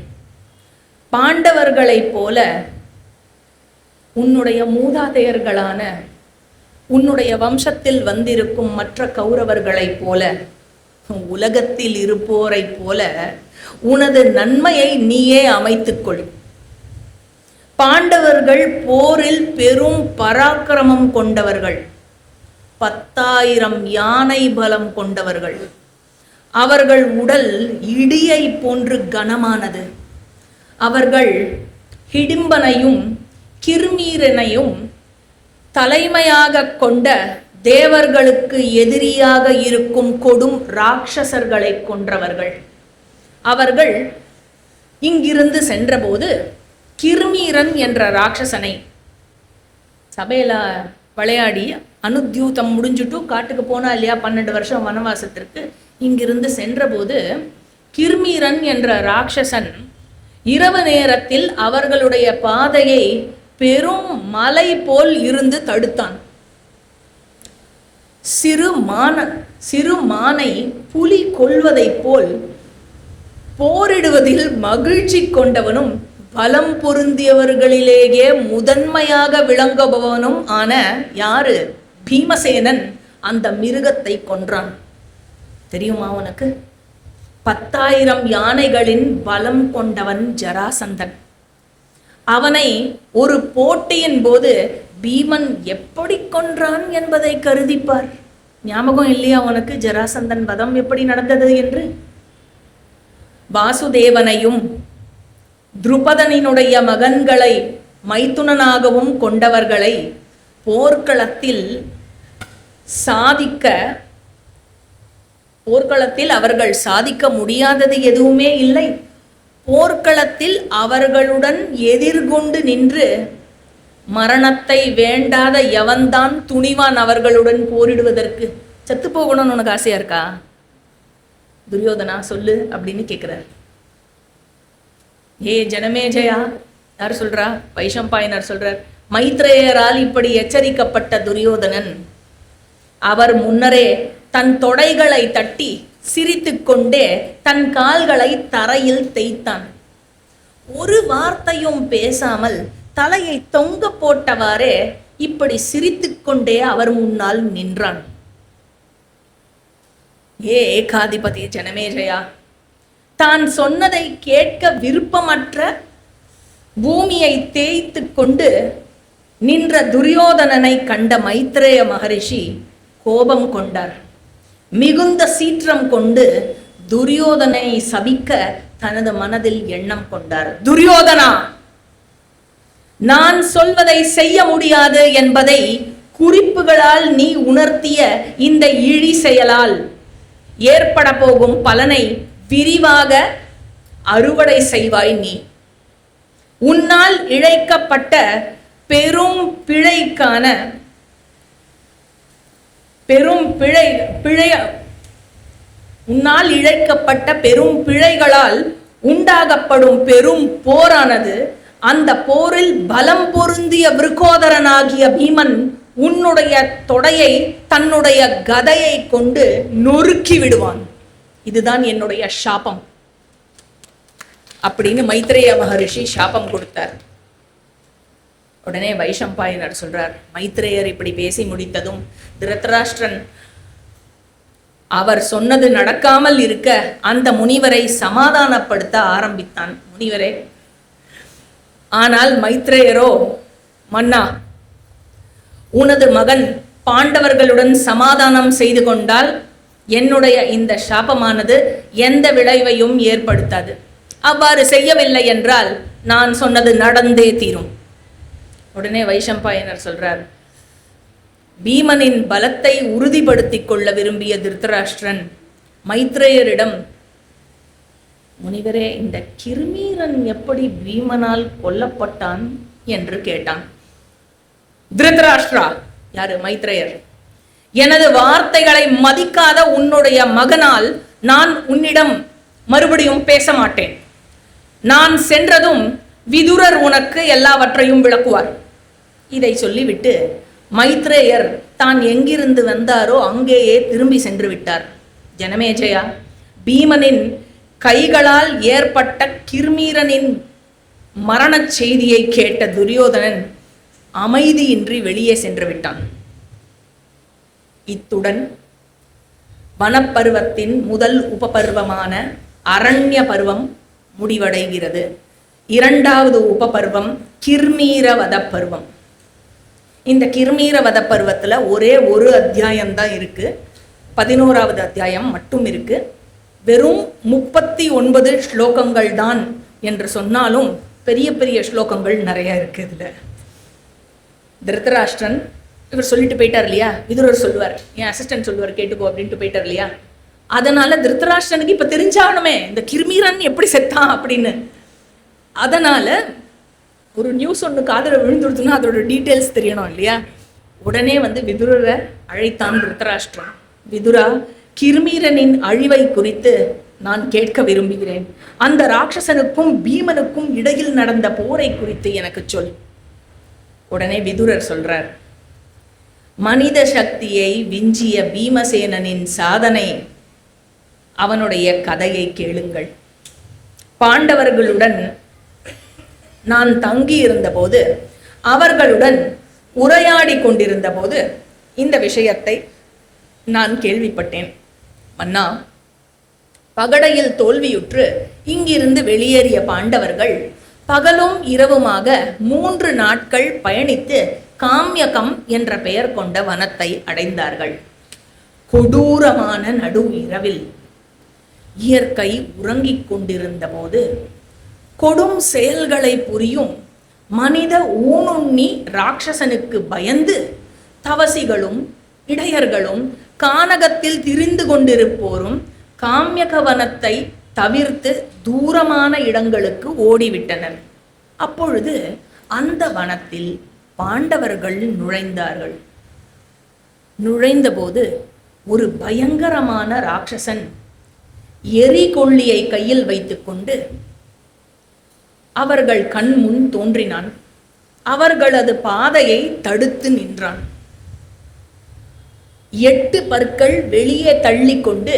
பாண்டவர்களைப் போல உன்னுடைய மூதாதையர்களான உன்னுடைய வம்சத்தில் வந்திருக்கும் மற்ற கௌரவர்களைப் போல, உலகத்தில் இருப்போரை போல உனது நன்மையை நீயே அமைத்துக்கொள். பாண்டவர்கள் போரில் பெரும் பராக்கிரமம் கொண்டவர்கள், 10,000 யானை பலம் கொண்டவர்கள். அவர்கள் உடல் இடியை போன்று கனமானது. அவர்கள் ஹிடிம்பனையும் கிர்மீரனையும் தலைமையாக கொண்ட தேவர்களுக்கு எதிரியாக இருக்கும் கொடும் ராட்சசர்களை கொன்றவர்கள். அவர்கள் இங்கிருந்து சென்றபோது கிர்மீரன் என்ற ராட்சசனை சபையில விளையாடி அனுத்யூதம் முடிஞ்சுட்டு காட்டுக்கு போனா இல்லையா 12 வருஷம் வனவாசத்திற்கு. இங்கிருந்து சென்றபோது கிர்மீரன் என்ற ராட்சசன் இரவு நேரத்தில் அவர்களுடைய பாதையை பெரும் மலை போல் இருந்து தடுத்தான். சிறு மானை புலி கொள்வதைப் போல் போரிடுவதில் மகிழ்ச்சி கொண்டவனும் பலம் பொருந்தியவர்களிலேயே முதன்மையாக விளங்குபவனும் ஆன யாரு? பீமசேனன் அந்த மிருகத்தை கொன்றான். தெரியுமா உனக்கு? 10,000 யானைகளின் பலம் கொண்டவன் ஜராசந்தன். அவனை ஒரு போட்டியின் போது பீமன் எப்படி கொன்றான் என்பதை கருதிப்பார். ஞாபகம் இல்லையா உனக்கு ஜராசந்தன் வதம் எப்படி நடந்தது என்று? வாசுதேவனையும் துருபதனினுடைய மகன்களை மைத்துனனாகவும் கொண்டவர்களை போர்க்களத்தில் அவர்கள் சாதிக்க முடியாதது எதுவுமே இல்லை. போர்க்களத்தில் அவர்களுடன் எதிர்கொண்டு நின்று மரணத்தை வேண்டாத எவன்தான் துணிவான் அவர்களுடன் போரிடுவதற்கு? செத்து போகணும்னு உனக்கு ஆசையா இருக்கா துரியோதனா? சொல்லு அப்படின்னு கேட்கிறார். ஏ ஜனமேஜயா, யார் சொல்றா? வைஷம்பாயனர் சொல்றார். மைத்ரேயரால் இப்படி எச்சரிக்கப்பட்ட துரியோதனன் அவர் முன்னரே தன் தொடைகளை தட்டி சிரித்து கொண்டே தன் கால்களை தரையில் தேய்த்தான். ஒரு வார்த்தையும் பேசாமல் தலையை தொங்க போட்டவாறே இப்படி சிரித்து கொண்டே அவர் முன்னால் நின்றான். ஏ ஏகாதிபதி ஜனமேஜயா, தான் சொன்னதை கேட்க விருப்பமற்ற பூமியை தேய்த்து கொண்டு நின்ற துரியோதனனை கண்ட மைத்ரேய மகரிஷி கோபம் கொண்டார். மிகுந்த சீற்றம் கொண்டு துரியோதனை சபிக்க தனது மனதில் எண்ணம் கொண்டார். துரியோதனா, நான் சொல்வதை செய்ய முடியாது என்பதை குறிப்புகளால் நீ உணர்த்திய இந்த இழி செயலால் ஏற்பட போகும் பலனை விரிவாக அறுவடை செய்வாய் நீ. உன்னால் இழைக்கப்பட்ட பெரும் பிழைகளால் உண்டாகப்படும் பெரும் போரானது, அந்த போரில் பலம் பொருந்திய விருகோதரனாகிய பீமன் உன்னுடைய தொடையை தன்னுடைய கதையை கொண்டு நொறுக்கி விடுவான். இதுதான் என்னுடைய சாபம் அப்படின்னு மைத்ரேய மகரிஷி சாபம் கொடுத்தார். உடனே வைஷம்பாயனர் சொல்றார், மைத்ரேயர் இப்படி பேசி முடித்ததும் திருதராஷ்டிரன் அவர் சொன்னது நடக்காமல் இருக்க அந்த முனிவரை சமாதானப்படுத்த ஆரம்பித்தான். முனிவரே, ஆனால் மைத்ரேயரோ, மன்னா, உனது மகன் பாண்டவர்களுடன் சமாதானம் செய்து கொண்டால் என்னுடைய இந்த சாபமானது எந்த விளைவையும் ஏற்படுத்தாது. அவ்வாறு செய்யவில்லை என்றால் நான் சொன்னது நடந்தே தீரும். உடனே வைஷம்பாயனர் சொல்றார், பீமனின் பலத்தை உறுதிப்படுத்திக் கொள்ள விரும்பிய திருதராஷ்டிரன் மைத்ரேயரிடம், முனிவரே, இந்த கிர்மீரன் எப்படி பீமனால் கொல்லப்பட்டான் என்று கேட்டான். திருதராஷ்டிரா, யாரு? மைத்ரேயர், எனது வார்த்தைகளை மதிக்காத உன்னுடைய மகனால் நான் உன்னிடம் மறுபடியும் பேச மாட்டேன். நான் சென்றதும் விதுரர் உனக்கு எல்லாவற்றையும் விளக்குவார். இதை சொல்லிவிட்டு மைத்ரேயர் தான் எங்கிருந்து வந்தாரோ அங்கேயே திரும்பி சென்று விட்டார். ஜனமேஜயா, பீமனின் கைகளால் ஏற்பட்ட கிர்மீரனின் மரணச் செய்தியை கேட்ட துரியோதனன் அமைதியின்றி வெளியே சென்று விட்டான். இத்துடன் வனப்பருவத்தின் முதல் உபபருவமான அரண்ய பருவம் முடிவடைகிறது. இரண்டாவது உபபருவம் கிர்மீரவத பருவம். இந்த கிர்மீரவத பருவத்துல ஒரே ஒரு அத்தியாயம்தான் இருக்கு. 11வது அத்தியாயம் மட்டும் இருக்கு. வெறும் 39 ஸ்லோகங்கள் தான் என்று சொன்னாலும் பெரிய பெரிய ஸ்லோகங்கள் நிறைய இருக்கு இதுல. திருதராஷ்டிரன் இவர் சொல்லிட்டு போயிட்டார் இல்லையா, விதுரர் சொல்லுவார், என் அசிஸ்டன்ட் சொல்லுவார் கேட்டுக்கோ அப்படின்ட்டு போயிட்டார் இல்லையா. அதனால திருதராஷ்டிரனுக்கு இப்ப தெரிஞ்சாகணுமே இந்த கிர்மீரன் எப்படி செத்தான் அப்படின்னு. அதனால ஒரு நியூஸ் ஒன்று காதில் விழுந்துடுதுன்னா அதோட டீட்டெயில்ஸ் தெரியணும் இல்லையா? உடனே விதுரரை அழைத்தான் திருதராஷ்டிரன். விதுரா, கிருமீரனின் அழிவை குறித்து நான் கேட்க விரும்புகிறேன். அந்த ராட்சசனுக்கும் பீமனுக்கும் இடையில் நடந்த போரை குறித்து எனக்கு சொல். உடனே விதுரர் சொல்றார், மனித சக்தியை விஞ்சிய பீமசேனனின் சாதனை, அவனுடைய கதையை கேளுங்கள். பாண்டவர்களுடன் நான் தங்கி இருந்த போது, அவர்களுடன் உரையாடி கொண்டிருந்த போது இந்த விஷயத்தை நான் கேள்விப்பட்டேன். மன்னா, பகடையில் தோல்வியுற்று இங்கிருந்து வெளியேறிய பாண்டவர்கள் பகலும் இரவுமாக 3 நாட்கள் பயணித்து காம்யகம் என்ற பெயர் கொண்ட வனத்தை அடைந்தார்கள். கொடூரமான நடு இரவில் இயற்கை உறங்கிக் கொண்டிருந்த போது கொடும் செயல்களை புரியும் மனித ஊனுண்ணி ராட்சசனுக்கு பயந்து தவசிகளும் இடையர்களும் கானகத்தில் திரிந்து கொண்டிருப்போரும் காம்யகவனத்தை தவிர்த்து தூரமான இடங்களுக்கு ஓடிவிட்டனர். அப்பொழுது அந்த வனத்தில் பாண்டவர்கள் நுழைந்தார்கள். நுழைந்தபோது ஒரு பயங்கரமான ராட்சசன் எரிகொள்ளியை கையில் வைத்துக்கொண்டு அவர்கள் கண் முன் தோன்றினான். அவர்களது பாதையை தடுத்து நின்றான். 8 பற்கள் வெளியே தள்ளிக்கொண்டு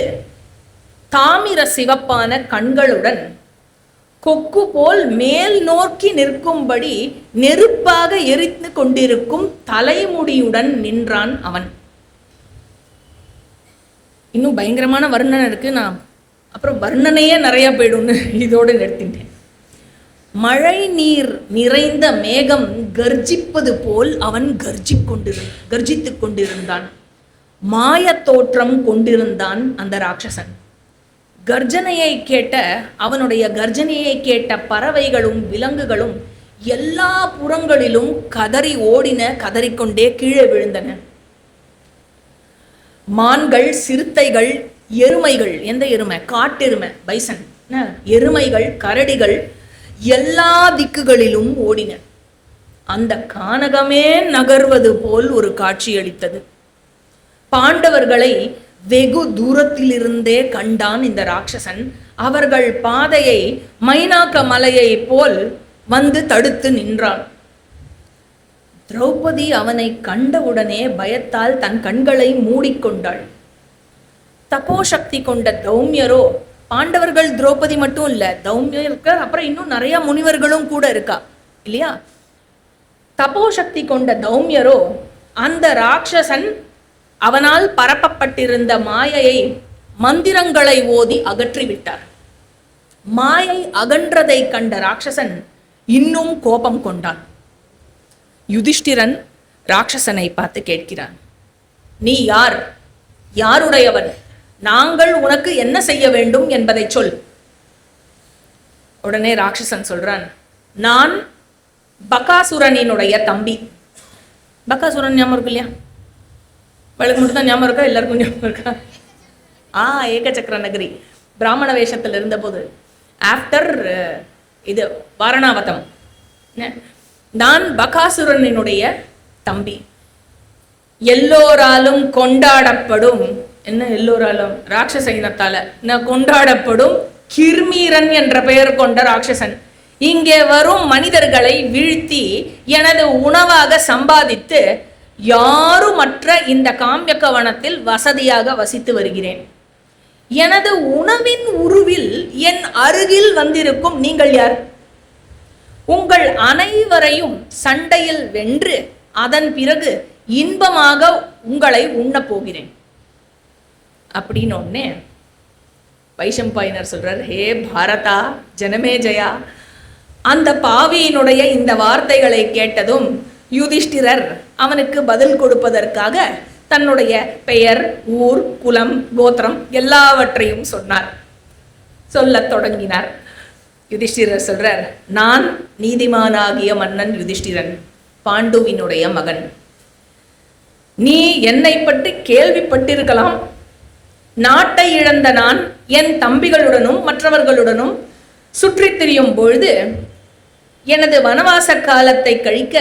தாமிர சிவப்பான கண்களுடன் கொக்கு போல் மேல் நோக்கி நிற்கும்படி நெருப்பாக எரித்து கொண்டிருக்கும் தலைமுடியுடன் நின்றான் அவன். இன்னும் பயங்கரமான வர்ணனை இருக்கு. நான் அப்புறம் வர்ணனையே நிறைய போயிடும்னு இதோடு நிறுத்திட்டேன். மழை நீர் நிறைந்த மேகம் கர்ஜிப்பது போல் அவன் கர்ஜித்துக் கொண்டிருந்தான். மாய தோற்றம் கொண்டிருந்தான் அந்த ராட்சசன். அவனுடைய கர்ஜனையை கேட்ட பறவைகளும் விலங்குகளும் எல்லா புறங்களிலும் கதறி ஓடின, கதறிக்கொண்டே கீழே விழுந்தன. மான்கள், சிறுத்தைகள், எருமைகள், எந்த எருமை? காட்டெருமை, பைசன், எருமைகள், கரடிகள் எல்லா திக்குகளிலும் ஓடின. அந்த கானகமே நகர்வது போல் ஒரு காட்சியளித்தது. பாண்டவர்களை வெகு தூரத்திலிருந்தே கண்டான் இந்த ராட்சசன். அவர்கள் பாதையை மைனாக்க மலையை போல் வந்து தடுத்து நின்றான். திரௌபதி அவனை கண்டவுடனே பயத்தால் தன் கண்களை மூடிக்கொண்டாள். தபோசக்தி கொண்ட தௌமியரோ, பாண்டவர்கள் திரௌபதி மட்டும் இல்ல, தௌமியர் இருக்கார், அப்புறம் இன்னும் நிறைய முனிவர்களும் கூட இருக்கா இல்லையா? தபோசக்தி கொண்ட தௌமியரோ அந்த ராட்சசன் அவனால் பரப்பப்பட்டிருந்த மாயையை மந்திரங்களை ஓதி அகற்றிவிட்டார். மாயை அகன்றதை கண்ட ராட்சசன் இன்னும் கோபம் கொண்டான். யுதிஷ்டிரன் ராட்சசனை பார்த்து கேட்கிறான், நீ யார்? யாருடையவன்? நாங்கள் உனக்கு என்ன செய்ய வேண்டும் என்பதை சொல். உடனே ராட்சசன் சொல்றான், நான் பகாசுரனினுடைய தம்பி. பகாசுரன் ஞாபகம் இருக்கு இல்லையா? வழக்கு மட்டும் தான் ஞாபகம் இருக்கா? எல்லாருக்கும் ஞாபகம் இருக்கா? ஏகசக்கர நகரி பிராமண வேஷத்தில் இருந்தபோது, ஆஃப்டர் இது வாரணாவதம், நான் பகாசுரனினுடைய தம்பி. எல்லோராலும் கொண்டாடப்படும், என்ன எல்லோராலும்? ராட்சச இனத்தால கொண்டாடப்படும் கிர்மீரன் என்ற பெயர் கொண்ட ராட்சசன் இங்கே வரும் மனிதர்களை வீழ்த்தி எனது உணவாக சம்பாதித்து யாருமற்ற இந்த காம்யகவனத்தில் வசதியாக வசித்து வருகிறேன். எனது உணவின் உருவில் என் அருகில் வந்திருக்கும் நீங்கள் யார்? உங்கள் அனைவரையும் சண்டையில் வென்று அதன் பிறகு இன்பமாக உங்களை உண்ணப் போகிறேன் அப்படின்னு ஒன்னே வைஷம்பாயினர் சொல்றார், ஹே பாரதா ஜனமே ஜெயா. அந்த பாவியினுடைய இந்த வார்த்தைகளை கேட்டதும் யுதிஷ்டிரர் அவனுக்கு பதில் கொடுப்பதற்காக தன்னுடைய பெயர், ஊர், குலம், கோத்திரம் எல்லாவற்றையும் சொல்லத் தொடங்கினார். யுதிஷ்டிரர் சொல்றார், நான் நீதிமானாகிய மன்னன் யுதிஷ்டிரன், பாண்டுவினுடைய மகன். நீ என்னை பற்றி கேள்விப்பட்டிருக்கலாம். நாட்டை இழந்த நான் என் தம்பிகளுடனும் மற்றவர்களுடனும் சுற்றித் திரியும் பொழுது எனது வனவாச காலத்தை கழிக்க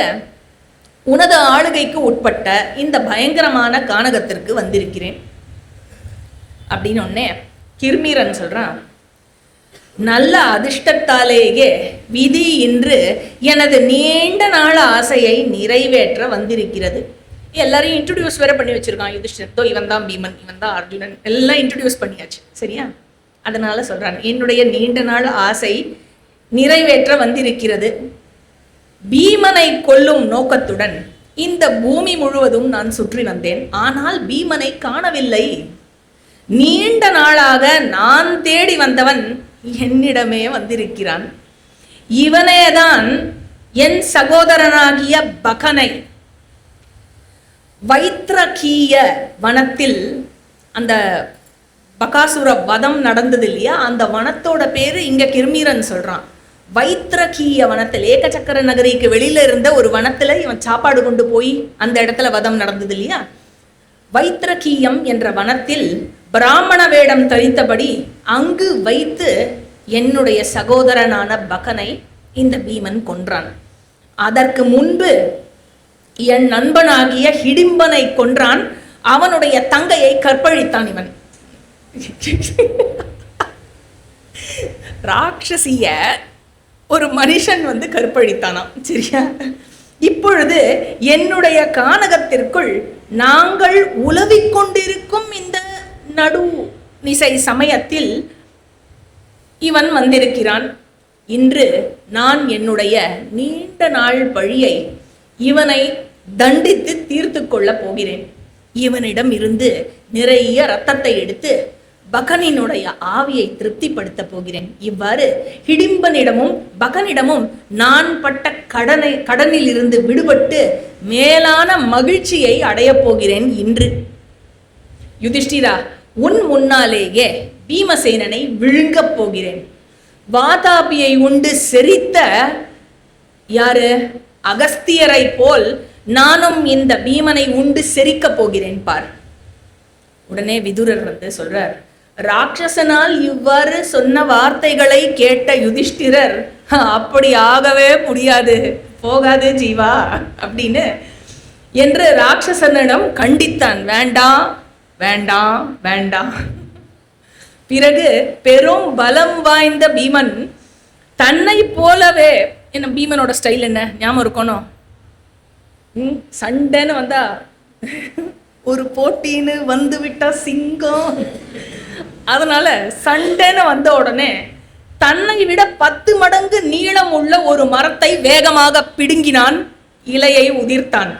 உனது ஆளுகைக்கு உட்பட்ட இந்த பயங்கரமான கானகத்திற்கு வந்திருக்கிறேன் அப்படின்னு ஒன்னே கிர்மீரன் சொல்றான், நல்ல அதிர்ஷ்டத்தாலேயே விதி இன்று எனது நீண்ட நாள் ஆசையை நிறைவேற்ற வந்திருக்கிறது. எல்லாரையும் இன்ட்ரோடியூஸ் வேற பண்ணி வச்சிருக்கான் யுதிஷ்டிரர். இவன் தான் பீமன், இவன் தான் அர்ஜுனன், எல்லாம் இன்ட்ரோடியூஸ் பண்ணியாச்சு. சரியா? அதனால சொல்றான், என்னுடைய நீண்ட நாள் ஆசை நிறைவேற்ற வந்திருக்கிறது. பீமனை கொல்லும் நோக்கத்துடன் இந்த பூமி முழுவதும் நான் சுற்றி வந்தேன். ஆனால் பீமனை காணவில்லை. நீண்ட நாளாக நான் தேடி வந்தவன் என்னிடமே வந்திருக்கிறான். இவனேதான் என் சகோதரனாகிய பகனை வைத்ரகீய வனத்தில், அந்த பகாசுர வதம் நடந்தது இல்லையா, அந்த வனத்தோட பேரு இங்க கிர்மீரன் சொல்றான். வைத்ரகீய வனத்தில், ஏகசக்கர நகரிக்கு வெளியில இருந்த ஒரு வனத்துல இவன் சாப்பாடு கொண்டு போய் அந்த இடத்துல வதம் நடந்தது இல்லையா. வைத்ரகீயம் என்ற வனத்தில் பிராமண வேடம் தரித்தபடி அங்கு வைத்து என்னுடைய சகோதரனான பகனை இந்த பீமன் கொன்றான். அதற்கு முன்பு என் நண்பனாகிய ஹிடிம்பனை கொன்றான். அவனுடைய தங்கையை கற்பழித்தான் இவன். ராட்சசிய ஒரு மனுஷன் கற்பழித்தானாம். சரியா? இப்பொழுது என்னுடைய கானகத்திற்குள் நாங்கள் உலவிக் கொண்டிருக்கும் இந்த நடு நிசை சமயத்தில் இவன் வந்திருக்கிறான். இன்று நான் என்னுடைய நீண்ட நாள் பழியை இவனை தண்டித்து தீர்த்து கொள்ள போகிறேன். இவனிடம் இருந்து நிறைய இரத்தத்தை எடுத்து பகனினுடைய ஆவியை திருப்திப்படுத்த போகிறேன். இவ்வாறு ஹிடிம்பனிடமும் பகனிடமும் நான் பட்ட கடனில் இருந்து விடுபட்டு மேலான மகிழ்ச்சியை அடைய போகிறேன் இன்று. யுதிஷ்டிரா, உன் முன்னாலேயே பீமசேனனை விழுங்கப் போகிறேன். வாதாபியை உண்டு செரித்த யாரு அகஸ்தியரை போல் நானும் இந்த பீமனை உண்டு செரிக்க போகிறேன் பார். உடனே விதுரர் சொல்றார், ராட்சசனால் இவ்வாறு சொன்ன வார்த்தைகளை கேட்ட யுதிஷ்டிரர், அப்படி ஆகவே முடியாது, போகாது ஜீவா அப்படின்னு என்று ராட்சசனிடம் கண்டித்தான். வேண்டாம் வேண்டாம் வேண்டாம். பிறகு பெரும் பலம் வாய்ந்த பீமன் தன்னை போலவே, என்ன பீமனோட ஸ்டைல் என்ன ஞாபகம் இருக்கணும்? சண்டைன்னு வந்தா, ஒரு போட்டின்னு வந்து விட்டா சிங்கம். அதனால சண்டைன்னு வந்த உடனே தன்னை விட 10 மடங்கு நீளம் உள்ள ஒரு மரத்தை வேகமாக பிடுங்கினான், இலையை உதிர்த்தான்.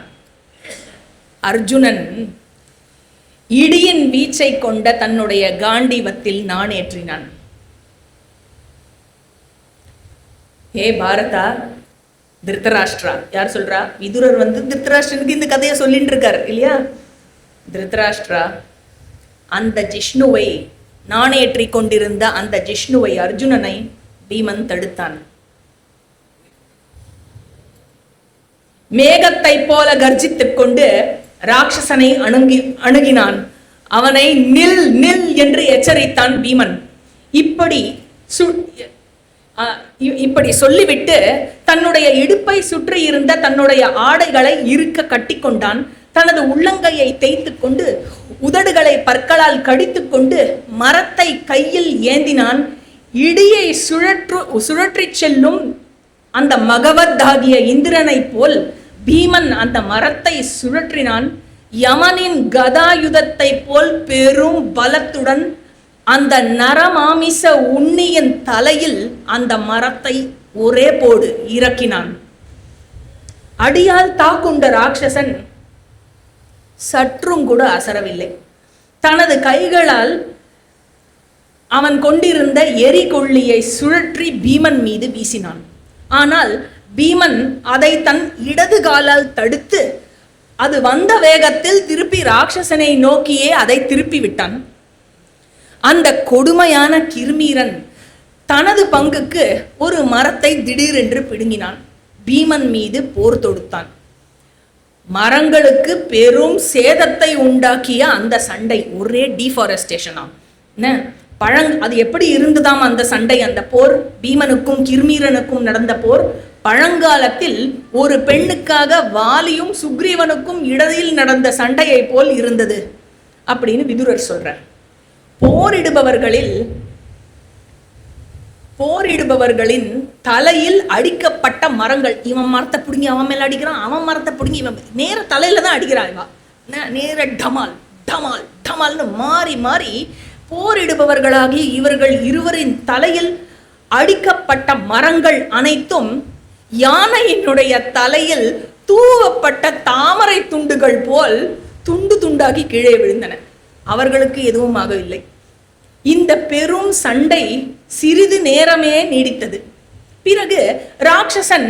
அர்ஜுனன் இடியின் வீச்சை கொண்ட தன்னுடைய காண்டீவத்தில் நான் ஏற்றினான். ஹே பாரதா, திருத்தராஷ்டிரா, யார் சொல்றா? விதுரர் திருத்தராஷ்டிரனுக்கு இந்த கதையை சொல்லிட்டு இருக்காரு இல்லையா. திருத்தராஷ்டிரா, அந்த ஜிஷ்ணுவை, நாணேற்றி கொண்டிருந்த அந்த ஜிஷ்ணுவை, அர்ஜுனனை பீமன் தடுத்தான். மேகத்தை போல கர்ஜித்துக் கொண்டு ராட்சசனை அணுகினான். அவனை நில் நில் என்று எச்சரித்தான் பீமன். இப்படி சொல்லிவிட்டு தன்னுடைய இடுப்பை சுற்றி இருந்த தன்னுடைய ஆடைகளை இறுக்க கட்டிக்கொண்டான். தனது உள்ளங்கையை தேய்த்து கொண்டு உதடுகளை பற்களால் கடித்து கொண்டு மரத்தை கையில் ஏந்தினான். இடியை சுழற்றி செல்லும் அந்த மகவத்தாகிய இந்திரனை போல் பீமன் அந்த மரத்தை சுழற்றினான். யமனின் கதாயுதத்தை போல் பெரும் பலத்துடன் அந்த நரமாமிச உண்ணியின் தலையில் அந்த மரத்தை ஒரே போடு இறக்கினான். அடியால் தாக்குண்ட ராட்சசன் சற்றும் கூட அசரவில்லை. தனது கைகளால் அவன் கொண்டிருந்த எரிகொள்ளியை சுழற்றி பீமன் மீது வீசினான். ஆனால் பீமன் அதை தன் இடது காலால் தடுத்து அது வந்த வேகத்தில் திருப்பி ராட்சசனை நோக்கியே அதை திருப்பி விட்டான். அந்த கொடுமையான கிர்மீரன் தனது பங்குக்கு ஒரு மரத்தை திடீரென்று பிடுங்கினான். பீமன் மீது போர் தொடுத்தான். மரங்களுக்கு பெரும் சேதத்தை உண்டாக்கிய அந்த சண்டை ஒரே டீஃபாரஸ்டேஷனாம். அது எப்படி இருந்துதாம் அந்த சண்டை, அந்த போர், பீமனுக்கும் கிர்மீரனுக்கும் நடந்த போர் பழங்காலத்தில் ஒரு பெண்ணுக்காக வாலியும் சுக்ரீவனுக்கும் இடையில் நடந்த சண்டையை போல் இருந்தது அப்படின்னு விதுரர் சொல்றார். போரிடுபவர்களின் தலையில் அடிக்கப்பட்ட மரங்கள், இவன் மரத்தை பிடுங்கி அவன் மேல அடிக்கிறான், அவன் மரத்தை பிடுங்கி இவன் நேர தலையில தான் அடிக்கிறான், இவன் நேர டமால் டமால் டமால்னு மாறி மாறி போரிடுபவர்களாகி இவர்கள் இருவரின் தலையில் அடிக்கப்பட்ட மரங்கள் அனைத்தும் யானையினுடைய தலையில் தூவப்பட்ட தாமரை துண்டுகள் போல் துண்டு துண்டாகி கீழே விழுந்தன. அவர்களுக்கு எதுவும் ஆகவில்லை. இந்த பெரும் சண்டை சிறிது நேரமே நீடித்தது. பிறகு ராட்சசன்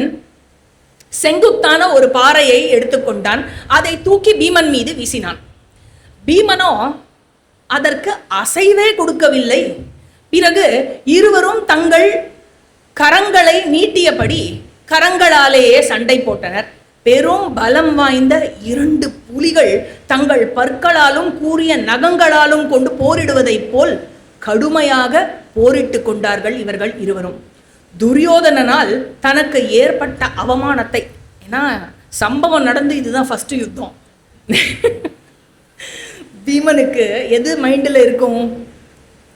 செங்குத்தான ஒரு பாறையை எடுத்துக்கொண்டான். அதை தூக்கி பீமன் மீது வீசினான். பீமனோ அதற்கு அசைவே கொடுக்கவில்லை. பிறகு இருவரும் தங்கள் கரங்களை நீட்டியபடி கரங்களாலேயே சண்டை போட்டனர். பெரும் பலம் வாய்ந்த 2 புலிகள் தங்கள் பற்களாலும் கூறிய நகங்களாலும் கொண்டு போரிடுவதைப் போல் கடுமையாக போரிட்டு கொண்டார்கள் இவர்கள் இருவரும். துரியோதனனால் தனக்கு ஏற்பட்ட அவமானத்தை, ஏன்னா சம்பவம் நடந்து இதுதான் ஃபர்ஸ்ட் யுத்தம், பீமனுக்கு எது மைண்டில் இருக்கும்?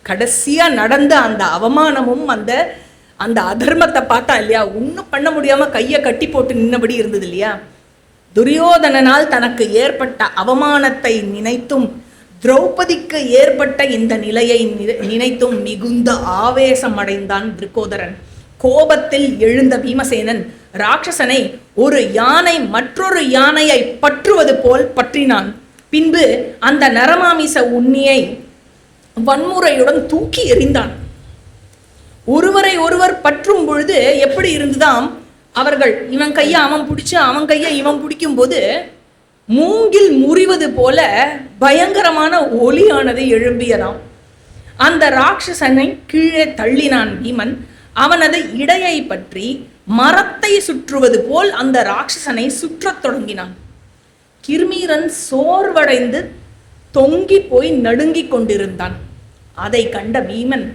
கடைசியா நடந்த அந்த அவமானமும் அந்த அதர்மத்தை பார்த்தா இல்லையா, ஒன்றும் பண்ண முடியாம கையை கட்டி போட்டு நின்னபடி இருந்தது இல்லையா. துரியோதனனால் தனக்கு ஏற்பட்ட அவமானத்தை நினைத்தும் திரௌபதிக்கு ஏற்பட்ட இந்த நிலையை நினைத்தும் மிகுந்த ஆவேசம் அடைந்தான் துரியோதனன். கோபத்தில் எழுந்த பீமசேனன் ராட்சசனை ஒரு யானை மற்றொரு யானையை பற்றுவது போல் பற்றினான். பின்பு அந்த நரமாமிச உண்ணியை வன்முறையுடன் தூக்கி எறிந்தான். ஒருவரை ஒருவர் பற்றும் பொழுது எப்படி இருந்துதாம், அவர்கள் இவன் கையை அவன் பிடிச்சு அவன் கையை இவன் பிடிக்கும் போது மூங்கில் முறிவது போல பயங்கரமான ஒலியானது எழும்பியதாம். அந்த ராட்சசனை கீழே தள்ளினான் பீமன். அவனது இடையை பற்றி மரத்தை சுற்றுவது போல் அந்த ராட்சசனை சுற்றத் தொடங்கினான். கிர்மீரன் சோர்வடைந்து தொங்கி போய் நடுங்கிக் கொண்டிருந்தான். அதை கண்ட பீமன்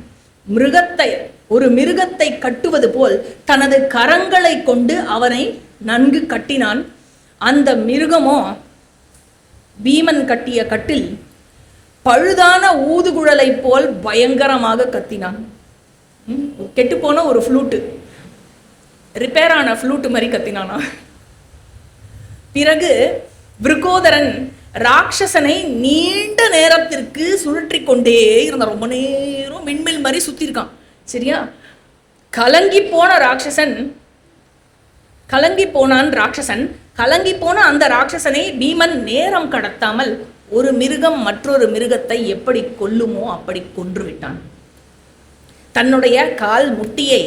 ஒரு மிருகத்தை கட்டுவது போல் தனது கரங்களை கொண்டு அவனை நன்கு கட்டினான். அந்த மிருகமோ பீமன் கட்டிய கட்டில் பழுதான ஊதுகுழலை போல் பயங்கரமாக கத்தினான். கெட்டுப்போன ஒரு ஃப்ளூட்டு, ரிப்பேர் ஆன ஃப்ளூட்டு மாதிரி கத்தினானா. பிறகு விருகோதரன் ராட்சசனை நீண்ட நேரத்திற்கு சுழற்றி கொண்டே இருந்தான். ரொம்ப நேரம் மின்மில் மாதிரி சுத்திருக்கான். சரியா, கலங்கி போனான் ராட்சசன். கலங்கி போன அந்த ராட்சசனை பீமன் நேரம் கடத்தாமல் ஒரு மிருகம் மற்றொரு மிருகத்தை எப்படி கொல்லுமோ அப்படி கொன்று விட்டான். தன்னுடைய கால் முட்டியை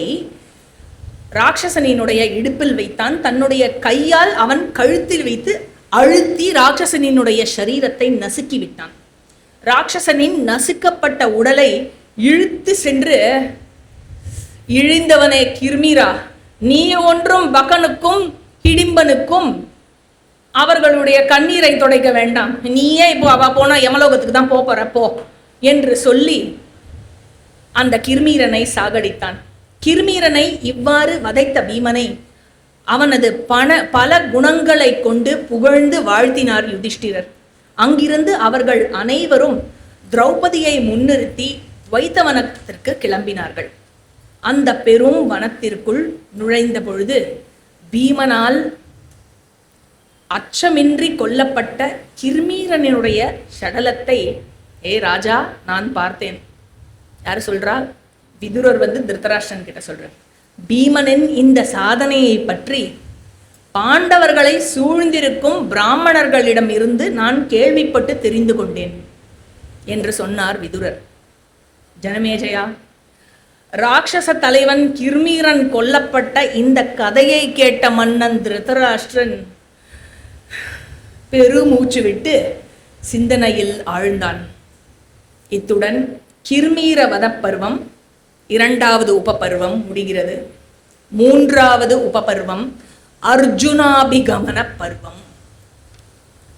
ராட்சசனினுடைய இடுப்பில் வைத்தான். தன்னுடைய கையால் அவன் கழுத்தில் வைத்து அழுத்தி ராட்சசனினுடைய சரீரத்தை நசுக்கி விட்டான். ராட்சசனின் நசுக்கப்பட்ட உடலை இழுத்து சென்று, இழிந்தவனே கிர்மீரா, நீ ஒன்றும் பகனுக்கும் ஹிடிம்பனுக்கும் அவர்களுடைய கண்ணீரை துடைக்க வேண்டாம், நீயே இப்போ அவ போனா யமலோகத்துக்கு தான் போற போ என்று சொல்லி அந்த கிர்மீரனை சாகடித்தான். கிர்மீரனை இவ்வாறு வதைத்த பீமனை அவனது பல குணங்களை கொண்டு புகழ்ந்து வாழ்த்தினார் யுதிஷ்டிரர். அங்கிருந்து அவர்கள் அனைவரும் திரௌபதியை முன்னிறுத்தி துவைத்தவனத்திற்கு கிளம்பினார்கள். அந்த பெரும் வனத்திற்குள் நுழைந்த பொழுது பீமனால் அச்சமின்றி கொல்லப்பட்ட கிர்மீரனுடைய சடலத்தை, ஏ ராஜா, நான் பார்த்தேன். யாரு சொல்றா? விதுரர் திருதராஷ்டிரன் கிட்ட சொல்றார். பீமனின் இந்த சாதனையை பற்றி பாண்டவர்களை சூழ்ந்திருக்கும் பிராமணர்களிடம் இருந்து நான் கேள்விப்பட்டு தெரிந்து கொண்டேன் என்று சொன்னார் விதுரர். ஜனமேஜயா, ராட்சச தலைவன் கிர்மீரன் கொல்லப்பட்ட இந்த கதையை கேட்ட மன்னன் திருதராஷ்டிரன் பெருமூச்சு விட்டு சிந்தனையில் ஆழ்ந்தான். இத்துடன் கிர்மீர வதப்பருவம் 2வது உபபருவம் முடிகிறது. 3வது உபபருவம் அர்ஜுனாபிகமன பருவம்.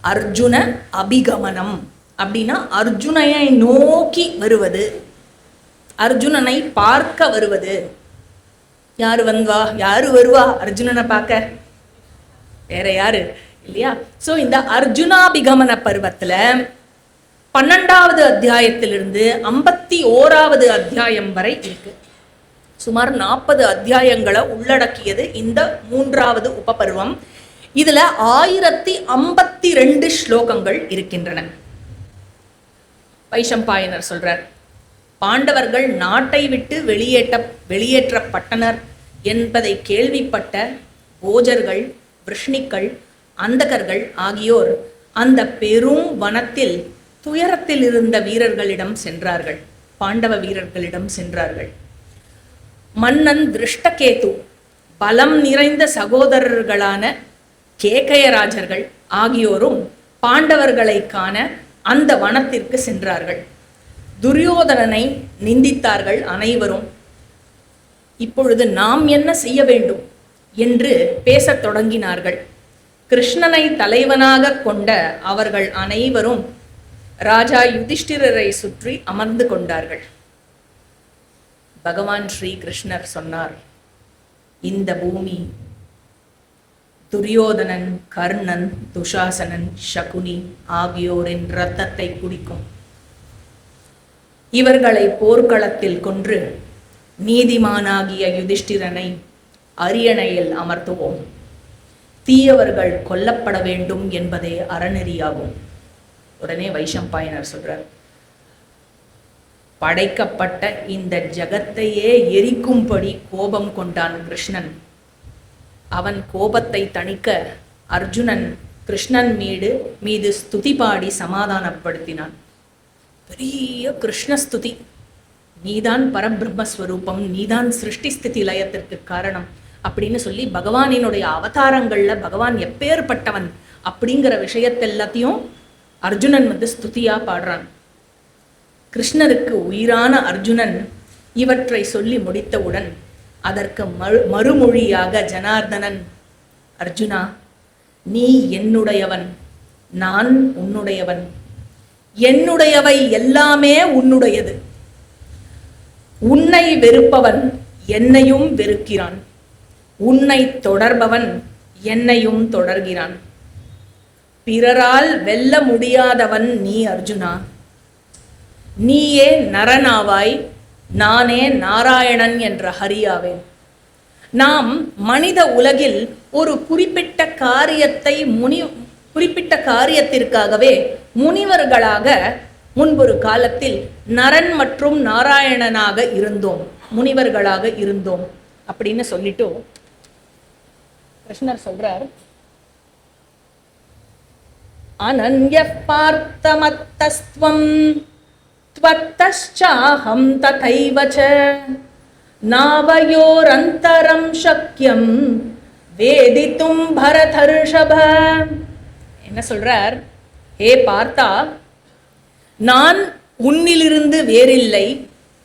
அர்ஜுன அபிகமனம் அப்படின்னா அர்ஜுனையை நோக்கி வருவது, அர்ஜுனனை பார்க்க வருவது. யாரு வருவா அர்ஜுனனை பார்க்க? வேற யாரு இல்லையா? சோ இந்த அர்ஜுனாபிகமன பருவத்துல 12வது அத்தியாயத்திலிருந்து 51வது அத்தியாயம் வரை இருக்கு. சுமார் 40 அத்தியாயங்களை உள்ளடக்கியது இந்த 3வது உபபருவம். இதுல 1052 ஸ்லோகங்கள் இருக்கின்றன. வைஷம்பாயனர் சொல்றார், பாண்டவர்கள் நாட்டை விட்டு வெளியேற்றப்பட்டனர் என்பதை கேள்விப்பட்ட போஜர்கள், விருஷ்ணிக்கள், அந்தகர்கள் ஆகியோர் அந்த பெரும் வனத்தில் துயரத்தில் இருந்த வீரர்களிடம் சென்றார்கள், பாண்டவ வீரர்களிடம் சென்றார்கள். மன்னன் திருஷ்டகேது, பலம் நிறைந்த சகோதரர்களான கேகயராஜர்கள் ஆகியோரும் பாண்டவர்களை காண அந்த வனத்திற்கு சென்றார்கள். துரியோதனனை நிந்தித்தார்கள் அனைவரும். இப்பொழுது நாம் என்ன செய்ய வேண்டும் என்று பேசத் தொடங்கினார்கள். கிருஷ்ணனை தலைவனாக கொண்ட அவர்கள் அனைவரும் ராஜா யுதிஷ்டிரரை சுற்றி அமர்ந்து கொண்டார்கள். பகவான் ஸ்ரீ கிருஷ்ணர் சொன்னார், இந்த பூமி துரியோதனன், கர்ணன், துஷாசனன், சகுனி ஆகியோரின் இரத்தத்தை குடிக்கும். இவர்களை போர்க்களத்தில் கொன்று நீதிமானாகிய யுதிஷ்டிரனை அரியணையில் அமர்த்துவோம். தீயவர்கள் கொல்லப்பட வேண்டும் என்பதே அறநெறியாகும். உடனே வைஷம்பாயனர் சொல்றார், படைக்கப்பட்ட இந்த ஜகத்தையே எரிக்கும்படி கோபம் கொண்டான் கிருஷ்ணன். அவன் கோபத்தை தணிக்க அர்ஜுனன் கிருஷ்ணன் மீது ஸ்துதி பாடி சமாதானப்படுத்தினான். பெரிய கிருஷ்ணஸ்துதி, நீதான் பரபிரம்மஸ்வரூபம், நீதான் சிருஷ்டி ஸ்திதி லயத்திற்கு காரணம் அப்படின்னு சொல்லி பகவானினுடைய அவதாரங்கள்ல பகவான் எப்பேற்பட்டவன் அப்படிங்கிற விஷயத்தெல்லாத்தையும் அர்ஜுனன் ஸ்துதியா பாடுறான். கிருஷ்ணருக்கு உயிரான அர்ஜுனன் இவற்றை சொல்லி முடித்தவுடன் அதற்கு மறுமொழியாக ஜனார்தனன், அர்ஜுனா, நீ என்னுடையவன், நான் உன்னுடையவன், என்னுடையவை எல்லாமே உன்னுடையது. உன்னை வெறுப்பவன் என்னையும் வெறுக்கிறான், உன்னை தொடர்பவன் என்னையும் தொடர்கிறான். பிறரால் வெல்ல முடியாதவன் நீ அர்ஜுனா. நீயே நரனாவாய், நானே நாராயணன் என்ற ஹரியாவேன். நாம் மனித உலகில் ஒரு குறிப்பிட்ட காரியத்திற்காகவே முனிவர்களாக முன்பொரு காலத்தில் நரன் மற்றும் நாராயணனாக இருந்தோம், முனிவர்களாக இருந்தோம் அப்படின்னு சொல்லிட்டு கிருஷ்ணர் சொல்றார், அனன்ய பார்த்தமத்தஸ்த்வம் त्वत्तश्चाहं तथैव च नावयोरन्तरं शक्यं वेदितुं भरतर्षभ. என்ன சொல்றார்? ஹே பார்த்தா, நான் உன்னிலிருந்து வேறில்லை,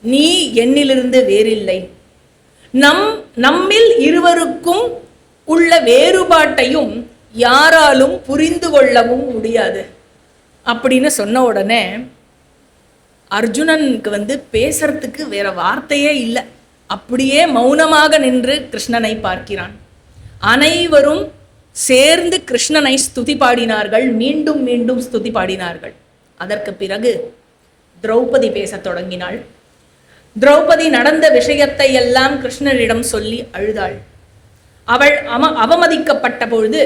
நீ என்னிலிருந்து வேறில்லை. நம்மில் இருவருக்கும் உள்ள வேறுபாட்டையும் யாராலும் புரிந்து கொள்ளவும் முடியாது அப்படின்னு சொன்ன உடனே அர்ஜுனனுக்கு பேசுறதுக்கு வேற வார்த்தையே இல்லை. அப்படியே மௌனமாக நின்று கிருஷ்ணனை பார்க்கிறான். அனைவரும் சேர்ந்து கிருஷ்ணனை ஸ்துதி பாடினார்கள், மீண்டும் மீண்டும் ஸ்துதி பாடினார்கள். அதற்கு பிறகு திரௌபதி பேசத் தொடங்கினாள். திரௌபதி நடந்த விஷயத்தை எல்லாம் கிருஷ்ணரிடம் சொல்லி அழுதாள். அவள் அவமதிக்கப்பட்ட பொழுது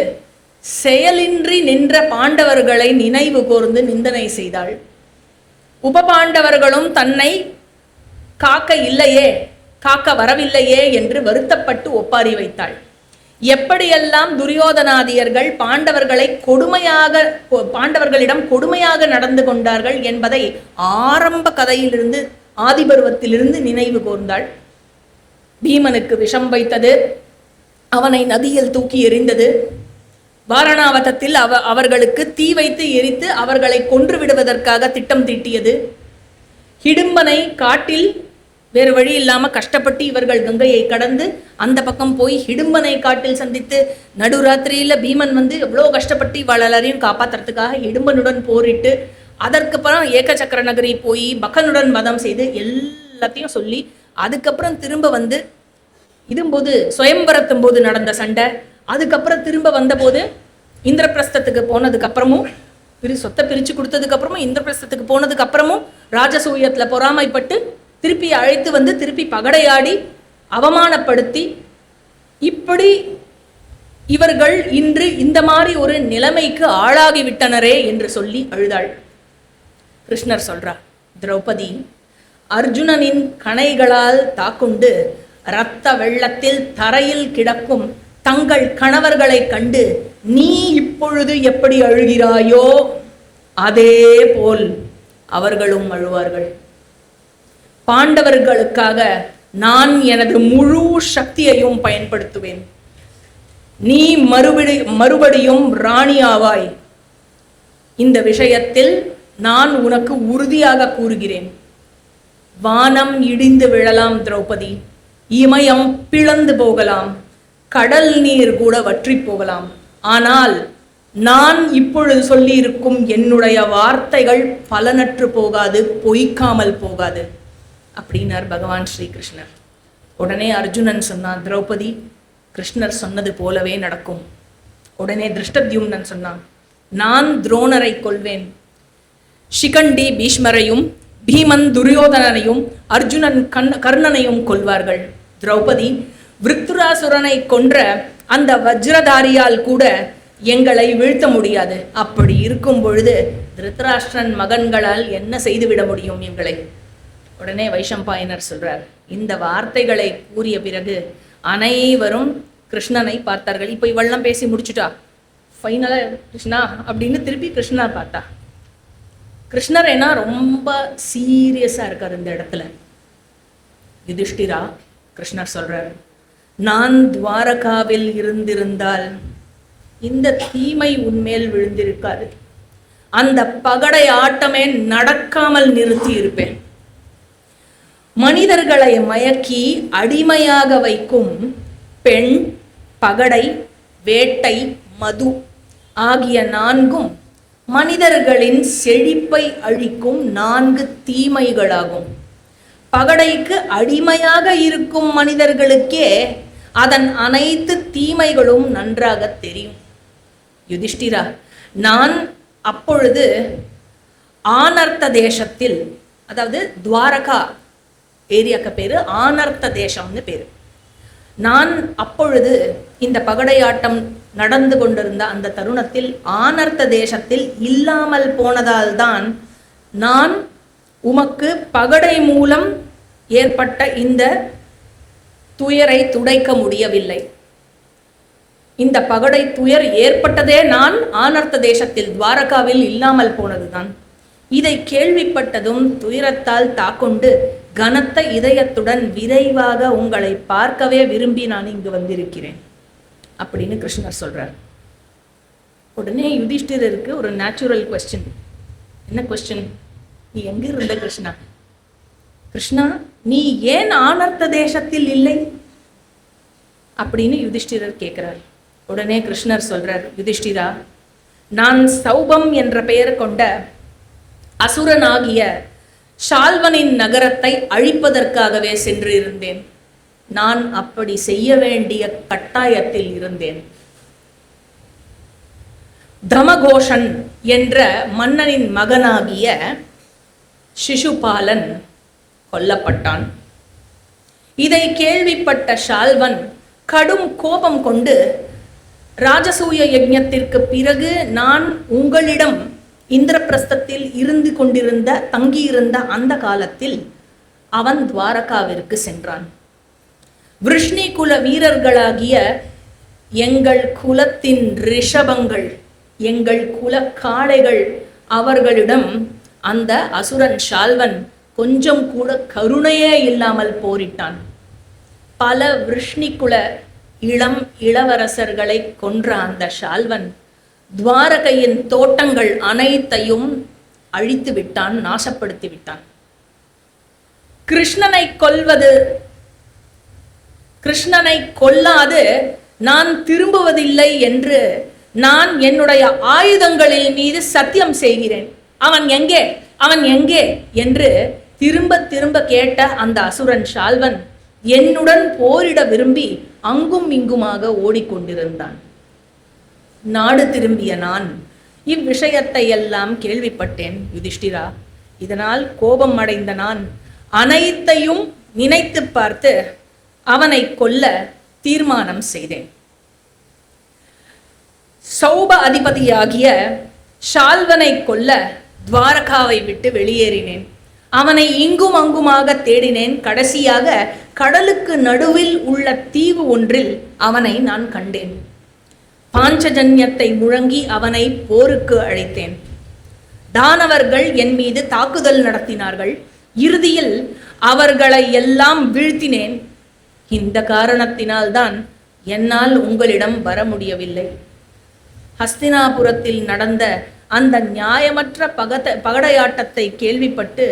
செயலின்றி நின்ற பாண்டவர்களை நினைவு கூர்ந்து நிந்தனை செய்தாள். உபபாண்டவர்களும் தன்னை காக்க வரவில்லையே என்று வருத்தப்பட்டு ஒப்பாரி வைத்தாள். எப்படியெல்லாம் துரியோதனாதியர்கள் பாண்டவர்களிடம் கொடுமையாக நடந்து கொண்டார்கள் என்பதை ஆரம்ப கதையிலிருந்து, ஆதிபருவத்திலிருந்து நினைவு கூர்ந்தாள். பீமனுக்கு விஷம் வைத்தது, அவனை நதியில் தூக்கி எறிந்தது, வாரணாவதத்தில் அவர்களுக்கு தீ வைத்து எரித்து அவர்களை கொன்று விடுவதற்காக திட்டம் தீட்டியது. ஹிடும்பனை காட்டில் வேறு வழி இல்லாம கஷ்டப்பட்டு இவர்கள் கங்கையை கடந்து அந்த பக்கம் போய் ஹிடும்பனை காட்டில் சந்தித்து நடுராத்திரியில பீமன் எவ்வளோ கஷ்டப்பட்டு இவளரையும் காப்பாத்துறதுக்காக ஹிடும்பனுடன் போரிட்டு அதற்கப்புறம் ஏகசக்கர நகரி போய் பகனுடன் வதம் செய்து எல்லாத்தையும் சொல்லி அதுக்கப்புறம் திரும்ப இதும்போது சுயம்பரத்தும் போது நடந்த சண்டை, அதுக்கப்புறம் திரும்ப வந்தபோது இந்திரபிரஸ்தத்துக்கு போனதுக்கு அப்புறமும் சொத்தை பிரித்து கொடுத்ததுக்கு அப்புறமும் இந்திரபிரஸ்தத்துக்கு போனதுக்கு அப்புறமும் ராஜசூயத்துல பொறாமைப்பட்டு திருப்பி அழைத்து வந்து திருப்பி பகடையாடி அவமானப்படுத்தி இப்படி இவர்கள் இன்று இந்த மாதிரி ஒரு நிலைமைக்கு ஆளாகி விட்டனரே என்று சொல்லி அழுதாள். கிருஷ்ணர் சொல்றார், திரௌபதி அர்ஜுனனின் கணைகளால் தாக்குண்டு இரத்த வெள்ளத்தில் தரையில் கிடக்கும் தங்கள் கணவர்களை கண்டு நீ இப்பொழுது எப்படி அழுகிறாயோ அதே போல் அவர்களும் அழுவார்கள். பாண்டவர்களுக்காக நான் எனது முழு சக்தியையும் பயன்படுத்துவேன். நீ மறுபடியும் ராணி ஆவாய். இந்த விஷயத்தில் நான் உனக்கு உறுதியாக கூறுகிறேன். வானம் இடிந்து விழலாம் திரௌபதி, இமயம் பிளந்து போகலாம், கடல் நீர் கூட வற்றி போகலாம். ஆனால் நான் இப்பொழுது சொல்லி இருக்கும் என்னுடைய வார்த்தைகள் பலனற்று போகாது, பொய்க்காமல் போகாது அப்படின்னார் பகவான் ஸ்ரீகிருஷ்ணர். உடனே அர்ஜுனன் சொன்னான், திரௌபதி கிருஷ்ணர் சொன்னது போலவே நடக்கும். உடனே திருஷ்டத்யும்னன் சொன்னான், நான் துரோணரை கொல்வேன், சிகண்டி பீஷ்மரையும் பீமன் துரியோதனனையும் அர்ஜுனன் கர்ணனையும் கொல்வார்கள். திரௌபதி விருத்துராசுரனை கொன்ற அந்த வஜ்ரதாரியால் கூட எங்களை வீழ்த்த முடியாது. அப்படி இருக்கும் பொழுது திருதராஷ்டிரன் மகன்களால் என்ன செய்துவிட முடியும் எங்களை? உடனே வைஷம்பாயனர் சொல்றார், இந்த வார்த்தைகளை கூறிய பிறகு அனைவரும் கிருஷ்ணனை பார்த்தார்கள். இப்போ இவெல்லாம் பேசி முடிச்சுட்டா, ஃபைனலா கிருஷ்ணா அப்படின்னு திருப்பி கிருஷ்ணா பார்த்தா. கிருஷ்ணர் ஏன்னா ரொம்ப சீரியஸா இருக்கார் இந்த இடத்துல. யுதிஷ்டிரா, கிருஷ்ணர் சொல்றார், நான் துவாரகாவில் இருந்திருந்தால் இந்த தீமை உன்மேல் விழுந்திருக்காது. அந்த பகடை ஆட்டமே நடக்காமல் நிறுத்தி இருப்பேன். மனிதர்களை மயக்கி அடிமையாக வைக்கும் பெண், பகடை, வேட்டை, மது ஆகிய நான்கும் மனிதர்களின் செழிப்பை அழிக்கும் 4 தீமைகளாகும். பகடைக்கு அடிமையாக இருக்கும் மனிதர்களுக்கே அதன் அனைத்து தீமைகளும் நன்றாக தெரியும். யுதிஷ்டிரா, நான் அப்பொழுது ஆனர்த்த தேசத்தில், அதாவது துவாரகா ஏரியாக்கு பேரு ஆனர்த்த தேசம்னு பேரு, நான் அப்பொழுது இந்த பகடையாட்டம் நடந்து கொண்டிருந்த அந்த தருணத்தில் ஆனர்த்த தேசத்தில் இல்லாமல் போனதால் தான் நான் உமக்கு பகடை மூலம் ஏற்பட்ட இந்த துயரை துடைக்க முடியவில்லை. இந்த பகடை துயர் ஏற்பட்டதே நான் ஆனர்த்த தேசத்தில் துவாரகாவில் இல்லாமல் போனதுதான். இதை கேள்விப்பட்டதும் துயரத்தால் தாக்கொண்டு கனத்த இதயத்துடன் விரைவாக உங்களை பார்க்கவே விரும்பி நான் இங்கு வந்திருக்கிறேன் அப்படின்னு கிருஷ்ணர் சொல்றார். உடனே யுதிஷ்டிரருக்கு ஒரு நேச்சுரல் கொஸ்டின். என்ன கொஸ்டின்? நீ எங்க இருந்த கிருஷ்ணா? கிருஷ்ணா, நீ ஏன் ஆனர்த்த தேசத்தில் இல்லை அப்படின்னு யுதிஷ்டிரர் கேட்கிறார். உடனே கிருஷ்ணர் சொல்றார், யுதிஷ்டிரா, நான் சௌபம் என்ற பெயர் கொண்ட அசுரனாகிய ஷால்வனின் நகரத்தை அழிப்பதற்காகவே சென்றிருந்தேன். நான் அப்படி செய்ய வேண்டிய கட்டாயத்தில் இருந்தேன். தமகோஷன் என்ற மன்னனின் மகனாகிய சிசுபாலன் கொல்லப்பட்டான். இதை கேள்விப்பட்ட ஷால்வன் கடும் கோபம் கொண்டு, ராஜசூய யஜ்ஞத்திற்கு பிறகு நான் உங்களிடம் இந்திரபிரஸ்தத்தில் இருந்து கொண்டிருந்த தங்கியிருந்த அந்த காலத்தில் அவன் துவாரகாவிற்கு சென்றான். விருஷ்ணி குல வீரர்களாகிய எங்கள் குலத்தின் ரிஷபங்கள், எங்கள் குல காளைகள், அவர்களிடம் அந்த அசுரன் ஷால்வன் கொஞ்சம் கூட கருணையே இல்லாமல் போரிட்டான். பல விருஷ்ணிகுல இளம் இளவரசர்களை கொன்ற அந்த ஷால்வன் துவாரகையின் தோட்டங்கள் அனைத்தையும் அழித்து விட்டான், நாசப்படுத்தி விட்டான். கிருஷ்ணனை கொல்லாது நான் திரும்புவதில்லை என்று நான் என்னுடைய ஆயுதங்களின் மீது சத்தியம் செய்கிறேன். அவன் எங்கே, அவன் எங்கே என்று திரும்ப திரும்ப கேட்ட அந்த அசுரன் ஷால்வன் என்னுடன் போரிட விரும்பி அங்கும் இங்குமாக ஓடிக்கொண்டிருந்தான். நாடு திரும்பிய நான் இவ்விஷயத்தை எல்லாம் கேள்விப்பட்டேன் யுதிஷ்டிரா. இதனால் கோபம் அடைந்த நான் அனைத்தையும் நினைத்து பார்த்து அவனை கொல்ல தீர்மானம் செய்தேன். சௌப அதிபதியாகிய ஷால்வனை கொல்ல துவாரகாவை விட்டு வெளியேறினேன். அவனை இங்கும் அங்குமாக தேடினேன். கடைசியாக கடலுக்கு நடுவில் உள்ள தீவு ஒன்றில் அவனை நான் கண்டேன். பாஞ்சஜன்யத்தை முழங்கி அவனை போருக்கு அழைத்தேன். தானவர்கள் என் மீது தாக்குதல் நடத்தினார்கள். இறுதியில் அவர்களை எல்லாம் வீழ்த்தினேன். இந்த காரணத்தினால்தான் என்னால் உங்களிடம் வர முடியவில்லை. ஹஸ்தினாபுரத்தில் நடந்த அந்த நியாயமற்ற பகடையாட்டத்தை கேள்விப்பட்டு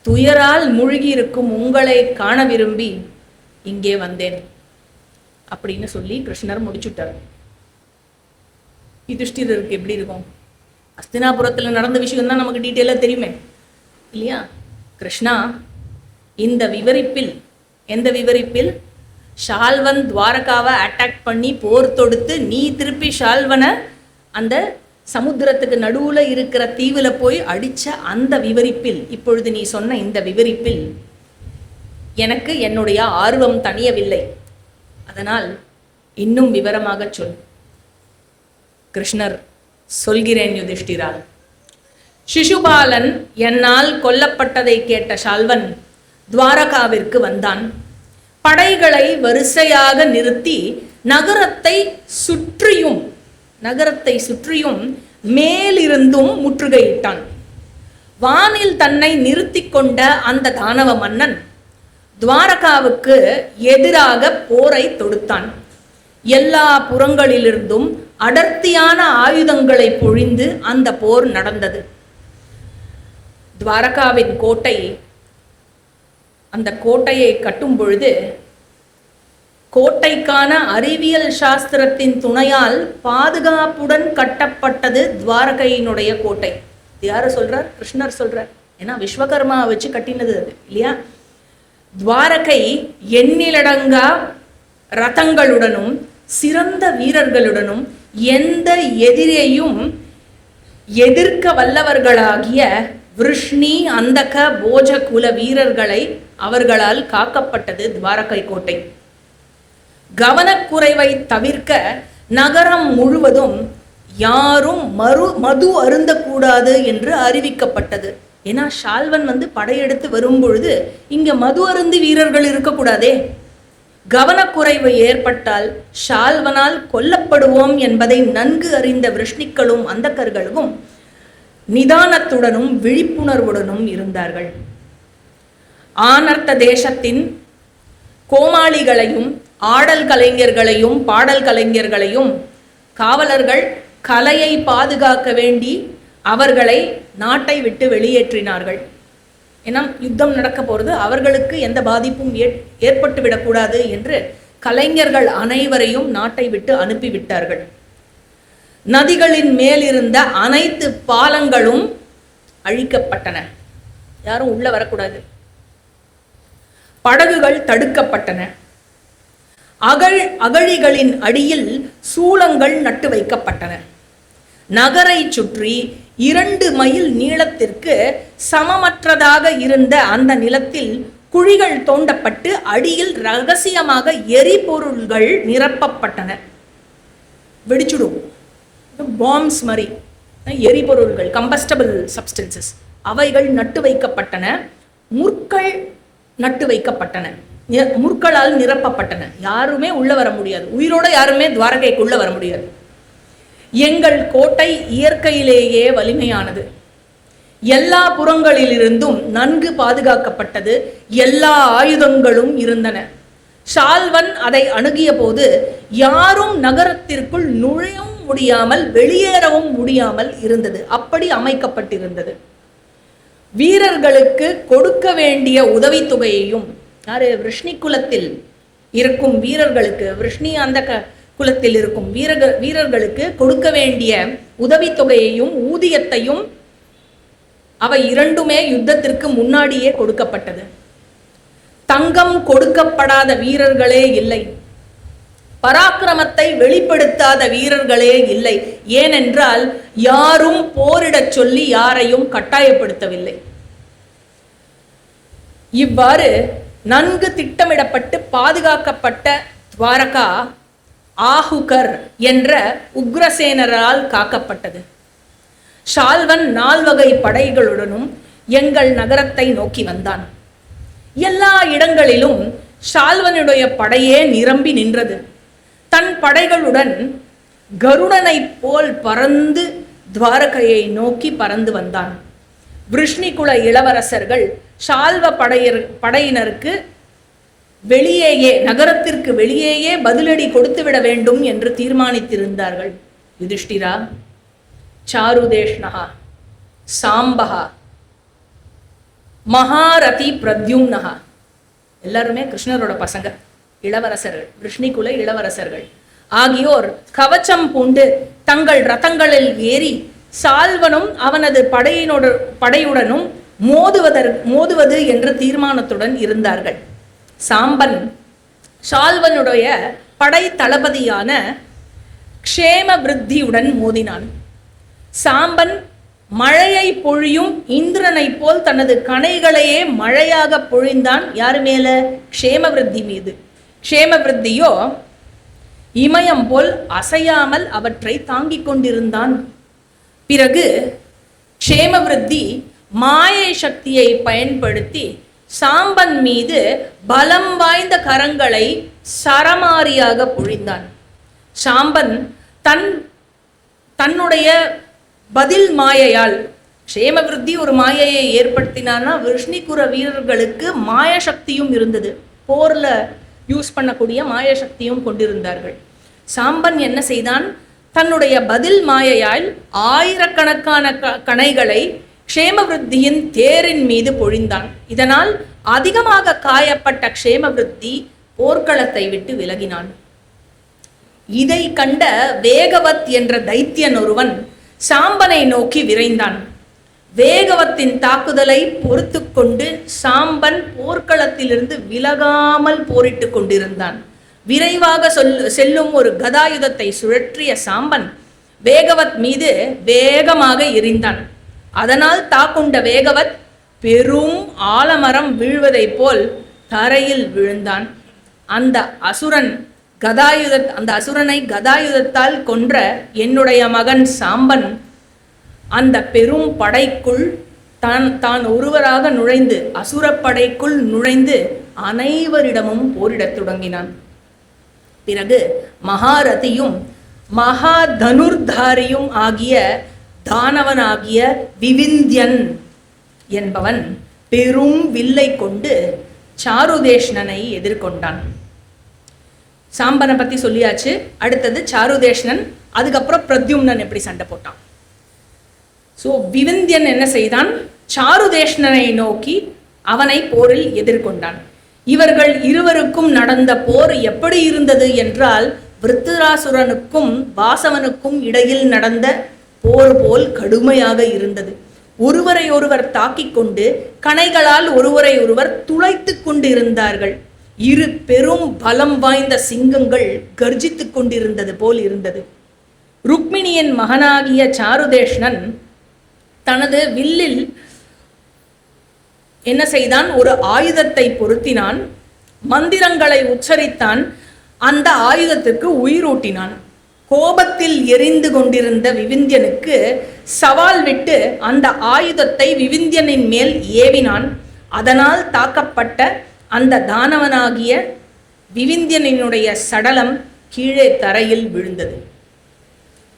துயரால் மூழ்கியிருக்கும் உங்களை காண விரும்பி இங்கே வந்தேன் அப்படின்னு சொல்லி கிருஷ்ணர் முடிச்சுட்டார். யுதிஷ்டிரருக்கு எப்படி இருக்கும்? ஹஸ்தினாபுரத்தில் நடந்த விஷயம் தான் நமக்கு டீட்டெயிலாக தெரியுமே இல்லையா? கிருஷ்ணா இந்த விவரிப்பில், எந்த விவரிப்பில்? ஷால்வன் துவாரகாவை அட்டாக் பண்ணி போர் தொடுத்து நீ திருப்பி ஷால்வனை அந்த சமுத்திரத்துக்கு நடுவில் இருக்கிற தீவில் போய் அடித்த அந்த விவரிப்பில், இப்பொழுது நீ சொன்ன இந்த விவரிப்பில் எனக்கு என்னுடைய ஆர்வம் தணியவில்லை. அதனால் இன்னும் விவரமாக சொல். கிருஷ்ணர், சொல்கிறேன் யுதிஷ்டிரா. சிசுபாலன் என்னால் கொல்லப்பட்டதை கேட்ட ஷால்வன் துவாரகாவிற்கு வந்தான். படைகளை வரிசையாக நிறுத்தி நகரத்தை சுற்றியும் மேலிருந்தும் முற்றுகையிட்டான். வானில் தன்னை நிறுத்தி கொண்ட அந்த தானவ மன்னன் துவாரகாவுக்கு எதிராக போரை தொடுத்தான். எல்லா புறங்களிலிருந்தும் அடர்த்தியான ஆயுதங்களை பொழிந்து அந்த போர் நடந்தது. துவாரகாவின் கோட்டை, அந்த கோட்டையை கட்டும் பொழுது கோட்டைக்கான அறிவியல் சாஸ்திரத்தின் துணையால் பாதுகாப்புடன் கட்டப்பட்டது துவாரகையினுடைய கோட்டை. யாரு சொல்றார்? கிருஷ்ணர் சொல்றார். ஏன்னா விஸ்வகர்மா வச்சு கட்டினது அது இல்லையா? துவாரகை எண்ணிலடங்கா ரதங்களுடனும் சிறந்த வீரர்களுடனும் எந்த எதிரையும் எதிர்க்க வல்லவர்களாகிய விருஷ்ணி அந்தக போஜ குல வீரர்களை அவர்களால் காக்கப்பட்டது துவாரகை கோட்டை. கவனக்குறைவை தவிர்க்க நகரம் முழுவதும் யாரும் மது அருந்தக்கூடாது என்று அறிவிக்கப்பட்டது. ஏன்னா ஷால்வன் படையெடுத்து வரும்பொழுது இங்க மது அருந்து வீரர்கள் இருக்கக்கூடாதே. கவனக்குறைவு ஏற்பட்டால் ஷால்வனால் கொல்லப்படுவோம் என்பதை நன்கு அறிந்த விருஷ்ணிக்களும் அந்தக்கர்களும் நிதானத்துடனும் விழிப்புணர்வுடனும் இருந்தார்கள். ஆனர்த்த தேசத்தின் கோமாளிகளையும் ஆடல் கலைஞர்களையும் பாடல் கலைஞர்களையும் காவலர்கள் கலையை பாதுகாக்க வேண்டி அவர்களை நாட்டை விட்டு வெளியேற்றினார்கள். ஏன்னா யுத்தம் நடக்க போகிறது, அவர்களுக்கு எந்த பாதிப்பும் ஏற்பட்டு விடக்கூடாது என்று கலைஞர்கள் அனைவரையும் நாட்டை விட்டு அனுப்பிவிட்டார்கள். நதிகளின் மேலிருந்த அனைத்து பாலங்களும் அழிக்கப்பட்டன. யாரும் உள்ள வரக்கூடாது. படகுகள் தடுக்கப்பட்டன. அகழிகளின் அடியில் சூளங்கள் நட்டு வைக்கப்பட்டன. நகரை சுற்றி 2 மைல் நீளத்திற்கு சமமற்றதாக இருந்த அந்த நிலத்தில் குழிகள் தோண்டப்பட்டு அடியில் ரகசியமாக எரிபொருள்கள் நிரப்பப்பட்டன. வெடிச்சுடும் பாம்ஸ் மாதிரி எரிபொருள்கள், கம்பஸ்டபிள் சப்ஸ்டன்சஸ், அவைகள் நட்டு வைக்கப்பட்டன. முற்கள் நட்டு வைக்கப்பட்டன, முற்களால் நிரப்பப்பட்டன. யாருமே உள்ள வர முடியாது, உயிரோட யாருமே துவாரகைக்குள்ள வர முடியாது. எங்கள் கோட்டை இயற்கையிலேயே வலிமையானது. எல்லா புறங்களிலிருந்தும் நன்கு பாதுகாக்கப்பட்டது. எல்லா ஆயுதங்களும் இருந்தன. ஷால்வன் அதை அணுகிய போது யாரும் நகரத்திற்குள் நுழையவும் முடியாமல் வெளியேறவும் முடியாமல் இருந்தது. அப்படி அமைக்கப்பட்டிருந்தது. வீரர்களுக்கு கொடுக்க வேண்டிய உதவித்தொகையையும், யாரு? விருஷ்ணி குலத்தில் இருக்கும் வீரர்களுக்கு, விருஷ்ணி அந்த குலத்தில் இருக்கும் வீரர்களுக்கு கொடுக்க வேண்டிய உதவித்தொகையையும் ஊதியத்தையும் அவை இரண்டுமே யுத்தத்திற்கு முன்னாடியே கொடுக்கப்பட்டது. தங்கம் கொடுக்கப்படாத வீரர்களே இல்லை, பராக்கிரமத்தை வெளிப்படுத்தாத வீரர்களே இல்லை. ஏனென்றால் யாரும் போரிடச் சொல்லி யாரையும் கட்டாயப்படுத்தவில்லை. இவ்வாறு நன்கு திட்டமிடப்பட்டு பாதுகாக்கப்பட்ட துவாரகா ஆஹுகர் என்ற உக்ரசேனரால் காக்கப்பட்டது. ஷால்வன் 4 வகை படைகளுடனும் எங்கள் நகரத்தை நோக்கி வந்தான். எல்லா இடங்களிலும் ஷால்வனுடைய படையே நிரம்பி நின்றது. தன் படைகளுடன் கருடனை போல் பறந்து துவாரகையை நோக்கி பறந்து வந்தான். விருஷ்ணிகுல இளவரசர்கள் ஷால்வ படையினருக்கு வெளியேயே, நகரத்திற்கு வெளியேயே பதிலடி கொடுத்துவிட வேண்டும் என்று தீர்மானித்திருந்தார்கள். யுதிஷ்டிரா, சாருதேஷ்ணஹா, சாம்பஹா, மகாரதி பிரத்யும்னஹா எல்லாருமே கிருஷ்ணரோட பசங்க, இளவரசர்கள், விருஷ்ணிகுல இளவரசர்கள் ஆகியோர் கவச்சம் பூண்டு தங்கள் ரதங்களில் ஏறி சால்வனும் அவனது படையுடனும் மோதுவது என்ற தீர்மானத்துடன் இருந்தார்கள். சாம்பன் ஷால்வனுடைய படை தளபதியான க்ஷேம விருத்தியுடன் மோதினான். சாம்பன் மழையை பொழியும் இந்திரனை போல் தனது கணைகளையே மழையாக பொழிந்தான். யாரு மேல? க்ஷேமவிருத்தி மீது. க்ஷேமவிருத்தியோ இமயம் போல் அசையாமல் அவற்றை தாங்கிக் கொண்டிருந்தான். பிறகு க்ஷேமவிருத்தி மாயை சக்தியை பயன்படுத்தி சாம்பன் மீது பலம் வாய்ந்த கரங்களை சரமாரியாக பொழிந்தான். சாம்பன் தன்னுடைய பதில் மாயையால், க்ஷேமவிருத்தி ஒரு மாயையை ஏற்படுத்தினான்னா விருஷ்ணிகுர வீரர்களுக்கு மாய சக்தியும் இருந்தது, போர்ல யூஸ் பண்ணக்கூடிய மாய சக்தியும் கொண்டிருந்தார்கள். சாம்பன் என்ன செய்தான்? தன்னுடைய பதில் மாயையால் ஆயிரக்கணக்கான கணைகளை க்ஷேமவிருத்தியின் தேரின் மீது பொழிந்தான். இதனால் அதிகமாக காயப்பட்ட க்ஷேமவிருத்தி போர்க்களத்தை விட்டு விலகினான். இதை கண்ட வேகவத் என்ற தைத்தியன் ஒருவன் சாம்பனை நோக்கி விரைந்தான். வேகவத்தின் தாக்குதலை பொறுத்து கொண்டு சாம்பன் போர்க்களத்திலிருந்து விலகாமல் போரிட்டு கொண்டிருந்தான். விரைவாக செல்லும் ஒரு கதாயுதத்தை சுழற்றிய சாம்பன் வேகவத் மீது வேகமாக எறிந்தான். அதனால் தாக்குண்ட வேகவத் பெரும் ஆலமரம் வீழ்வதை போல் தரையில் விழுந்தான். அந்த அசுரனை கதாயுதத்தால் கொன்ற என்னுடைய மகன் சாம்பன் அந்த பெரும் படைக்குள் தான் ஒருவராக நுழைந்து, அசுரப்படைக்குள் நுழைந்து அனைவரிடமும் போரிடத் தொடங்கினான். பிறகு மகாரதியும் மகாதனுர்தாரியும் ஆகிய தானவனாகிய விவிந்தியன் என்பவன் பெரும் வில்லை கொண்டு சாருதேஷ்ணனை எதிர்கொண்டான். சாம்பனை பத்தி சொல்லியாச்சு. அடுத்தது சாருதேஷ்ணன், அதுக்கப்புறம் பிரத்யும்னன் எப்படி சண்டை போட்டான். ஸோ விவிந்தியன் என்ன செய்தான்? சாருதேஷ்ணனை நோக்கி அவனை போரில் எதிர்கொண்டான். இவர்கள் இருவருக்கும் நடந்த போர் எப்படி இருந்தது என்றால், விருத்திராசுரனுக்கும் வாசவனுக்கும் இடையில் நடந்த போர் போல் கடுமையாக இருந்தது. ஒருவரை ஒருவர் தாக்கிக் கொண்டு கணைகளால் ஒருவரை ஒருவர் துளைத்து கொண்டு இருந்தார்கள். இரு பெரும் பலம் வாய்ந்த சிங்கங்கள் கர்ஜித்துக் கொண்டிருந்தது போல் இருந்தது. ருக்மிணியின் மகனாகிய சாருதேஷ்ணன் தனது வில்லில் என்ன செய்தான்? ஒரு ஆயுதத்தை பொருத்தினான், மந்திரங்களை உச்சரித்தான், அந்த ஆயுதத்திற்கு உயிரூட்டினான். கோபத்தில் எரிந்து கொண்டிருந்த விவிந்தியனுக்கு சவால் விட்டு அந்த ஆயுதத்தை விவிந்தியனின் மேல் ஏவினான். அதனால் தாக்கப்பட்ட அந்த தானவனாகிய விவிந்தியனினுடைய சடலம் கீழே தரையில் விழுந்தது.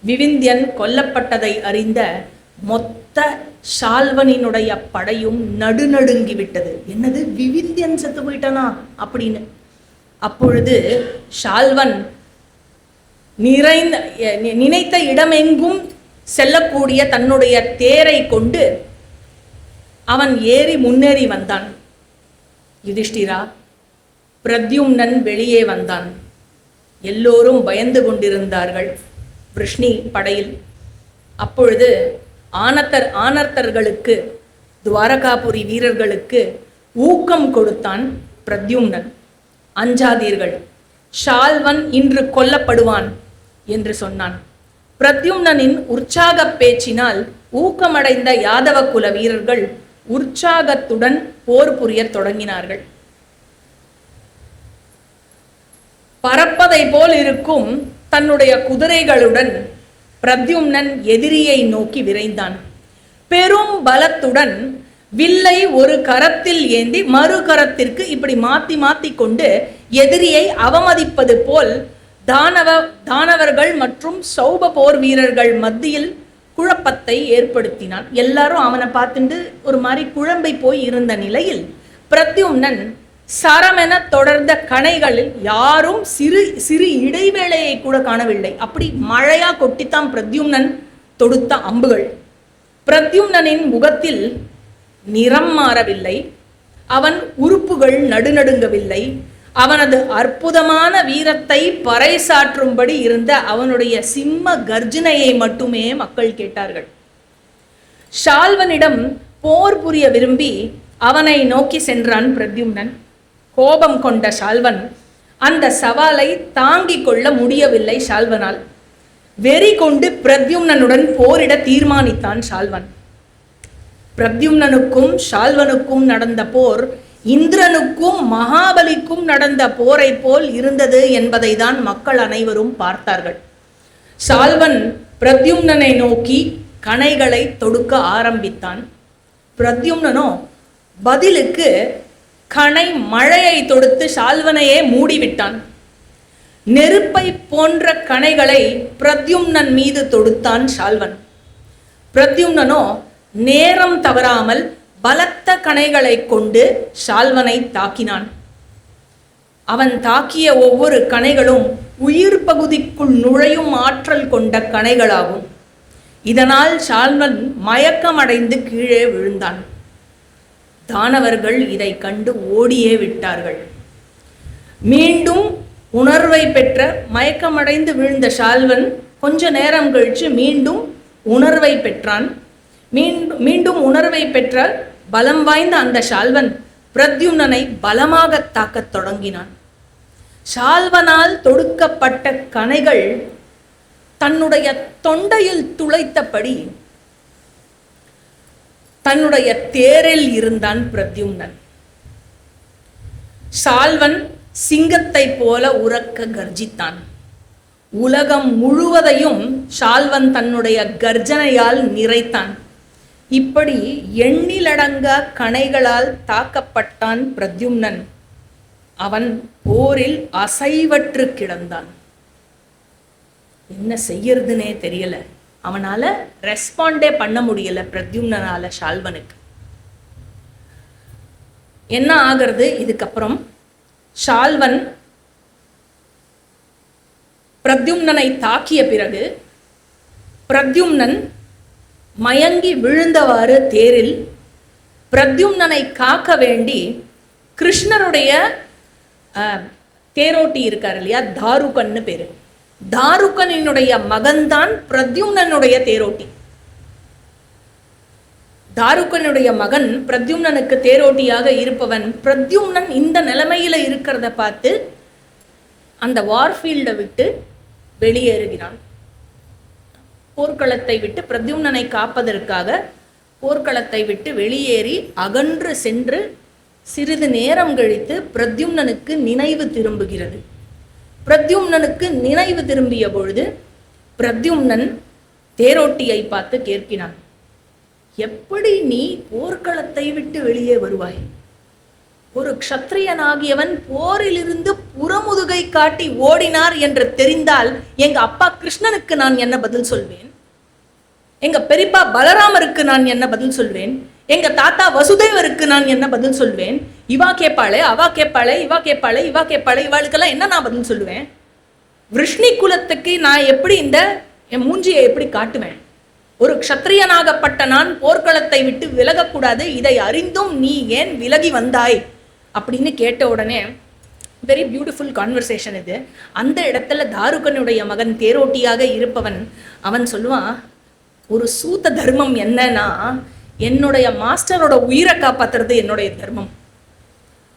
விவிந்தியன் கொல்லப்பட்டதை அறிந்த மொத்த ஷால்வனினுடைய படையும் நடுநடுங்கிவிட்டது. என்னது, விவிந்தியன் செத்து போயிட்டானா அப்படின்னு. அப்பொழுது ஷால்வன் நினைத்த இடமெங்கும் செல்லக்கூடிய தன்னுடைய தேரை கொண்டு அவன் முன்னேறி வந்தான். யுதிஷ்டிரா, பிரத்யும்னன் வெளியே வந்தான். எல்லோரும் பயந்து கொண்டிருந்தார்கள் விருஷ்ணி படையில். அப்பொழுது ஆனர்த்தர்களுக்கு, துவாரகாபுரி வீரர்களுக்கு ஊக்கம் கொடுத்தான். பிரத்யும்னன், அஞ்சாதீர்கள், ஷால்வன் இன்று கொல்லப்படுவான் என்று சொன்னான். பிரத்யும்னனின் உற்சாக பேச்சினால் ஊக்கமடைந்த யாதவ குல வீரர்கள் உற்சாகத்துடன் போர் புரியத் தொடங்கினார்கள். பறப்பதை போல் இருக்கும் தன்னுடைய குதிரைகளுடன் பிரத்யும்னன் எதிரியை நோக்கி விரைந்தான். பெரும் பலத்துடன் வில்லை ஒரு கரத்தில் ஏந்தி மறு கரத்திற்கு இப்படி மாத்தி மாத்தி கொண்டு எதிரியை அவமதிப்பது போல் தானவர்கள் மற்றும் சௌப போர் வீரர்கள் மத்தியில் குழப்பத்தை ஏற்படுத்தினான். எல்லாரும் அவனை பார்த்துட்டு ஒரு மாதிரி குழம்பை போய் இருந்த நிலையில் பிரத்யும்னன் சரமென தொடர்ந்த கணைகளில் யாரும் சிறு சிறு இடைவேளையை கூட காணவில்லை. அப்படி மழையா கொட்டித்தான் பிரத்யும்னன் தொடுத்த அம்புகள். பிரத்யும்னனின் முகத்தில் நிறம் மாறவில்லை, அவன் உறுப்புகள் நடுநடுங்கவில்லை. அவனது அற்புதமான வீரத்தை பறைசாற்றும்படி இருந்த அவனுடைய சிம்ம கர்ஜனையை மட்டுமே மக்கள் கேட்டார்கள். ஷால்வனிடம் போர் புரிய விரும்பி அவனை நோக்கி சென்றான் பிரத்யும்னன். கோபம் கொண்ட ஷால்வன் அந்த சவாலை தாங்கிக் கொள்ள முடியவில்லை. ஷால்வனால் வெறி கொண்டு பிரத்யும்னனுடன் போரிட தீர்மானித்தான் ஷால்வன். பிரத்யும்னனுக்கும் ஷால்வனுக்கும் நடந்த போர் இந்திரனுக்கும் மகாபலிக்கும் நடந்த போரை போல் இருந்தது என்பதை தான் மக்கள் அனைவரும் பார்த்தார்கள். ஷால்வன் பிரத்யும்னனை நோக்கி கணைகளை தொடுக்க ஆரம்பித்தான். பிரத்யும்னனோ பதிலுக்கு கணை மழையை தொடுத்து ஷால்வனையே மூடிவிட்டான். நெருப்பை போன்ற கணைகளை பிரத்யும்னன் மீது தொடுத்தான் ஷால்வன். பிரத்யும்னனோ நேரம் தவறாமல் பலத்த கணைகளை கொண்டு ஷால்வனை தாக்கினான். அவன் தாக்கிய ஒவ்வொரு கணைகளும் உயிர் பகுதிக்குள் நுழையும் ஆற்றல் கொண்ட கணைகளாகும். இதனால் ஷால்வன் மயக்கமடைந்து கீழே விழுந்தான். தானவர்கள் இதை கண்டு ஓடியே விட்டார்கள். மீண்டும் உணர்வை பெற்ற மயக்கமடைந்து விழுந்த ஷால்வன் கொஞ்ச நேரம் கழித்து மீண்டும் உணர்வை பெற்றான். மீண்டும் உணர்வை பெற்ற பலம் வாய்ந்த அந்த ஷால்வன் பிரத்யும்னனை பலமாக தாக்கத் தொடங்கினான். ஷால்வனால் தொடுக்கப்பட்ட கணைகள் தன்னுடைய தொண்டையில் துளைத்தபடி தன்னுடைய தேரில் இருந்தான் பிரத்யும்னன். ஷால்வன் சிங்கத்தை போல உரக்க கர்ஜித்தான். உலகம் முழுவதையும் ஷால்வன் தன்னுடைய கர்ஜனையால் நிறைத்தான். இப்படி எண்ணிலடங்கா கணைகளால் தாக்கப்பட்டான் பிரத்யும்னன். அவன் போரில் அசைவற்று கிடந்தான். என்ன செய்யறதுனே தெரியல. அவனால ரெஸ்பாண்டே பண்ண முடியல பிரத்யும்னனால ஷால்வனுக்கு. என்ன ஆகிறது இதுக்கப்புறம்? ஷால்வன் பிரத்யும்னனை தாக்கிய பிறகு பிரத்யும்னன் மயங்கி விழுந்தவாறு தேரில் பிரத்யும்னனை காக்க வேண்டி கிருஷ்ணருடைய தேரோட்டி இருக்கார் இல்லையா, தாருகன்னு பேரு. தாருகனினுடைய மகன்தான் பிரத்யும்னனுடைய தேரோட்டி. தாருகனுடைய மகன் பிரத்யும்னனுக்கு தேரோட்டியாக இருப்பவன். பிரத்யும்னன் இந்த நிலைமையில இருக்கிறத பார்த்து அந்த வார்ஃபீல்டை விட்டு வெளியேறுகிறான். போர்க்களத்தை விட்டு பிரத்யும்னனை காப்பதற்காக போர்க்களத்தை விட்டு வெளியேறி அகன்று சென்று சிறிது நேரம் கழித்து பிரத்யும்னனுக்கு நினைவு திரும்புகிறது. பிரத்யும்னனுக்கு நினைவு திரும்பிய பொழுது பிரத்யும்னன் தேரோட்டியை பார்த்து கேட்கிறான், எப்படி நீ போர்க்களத்தை விட்டு வெளியே வருவாய்? ஒரு க்ஷத்ரியனாகியவன் போரிலிருந்து புறமுதுகை காட்டி ஓடினார் என்று தெரிந்தால் எங்க அப்பா கிருஷ்ணனுக்கு நான் என்ன பதில் சொல்வேன்? எங்க பெரியப்பா பலராமருக்கு நான் என்ன பதில் சொல்வேன்? எங்க தாத்தா வசுதேவருக்கு நான் என்ன பதில் சொல்வேன்? இவா கேட்பாளே, அவா கேட்பாளே, இவா கேட்பாளே, இவா கேட்பாளே, இவாளுக்கெல்லாம் என்ன நான் பதில் சொல்லுவேன்? விருஷ்ணி குலத்துக்கு நான் எப்படி என் மூஞ்சியை எப்படி காட்டுவேன்? ஒரு க்ஷத்ரியனாகப்பட்ட நான் போர்க்களத்தை விட்டு விலகக்கூடாது, இதை அறிந்தும் நீ ஏன் விலகி வந்தாய் அப்படின்னு கேட்ட உடனே வெரி பியூட்டிஃபுல் கான்வர்சேஷன் இது. அந்த இடத்துல தாருகனுடைய மகன் தேரோட்டியாக இருப்பவன் அவன் சொல்லுவான், ஒரு சூத்த தர்மம் என்னன்னா என்னுடைய மாஸ்டரோட உயிரை காப்பாத்துறது என்னுடைய தர்மம்.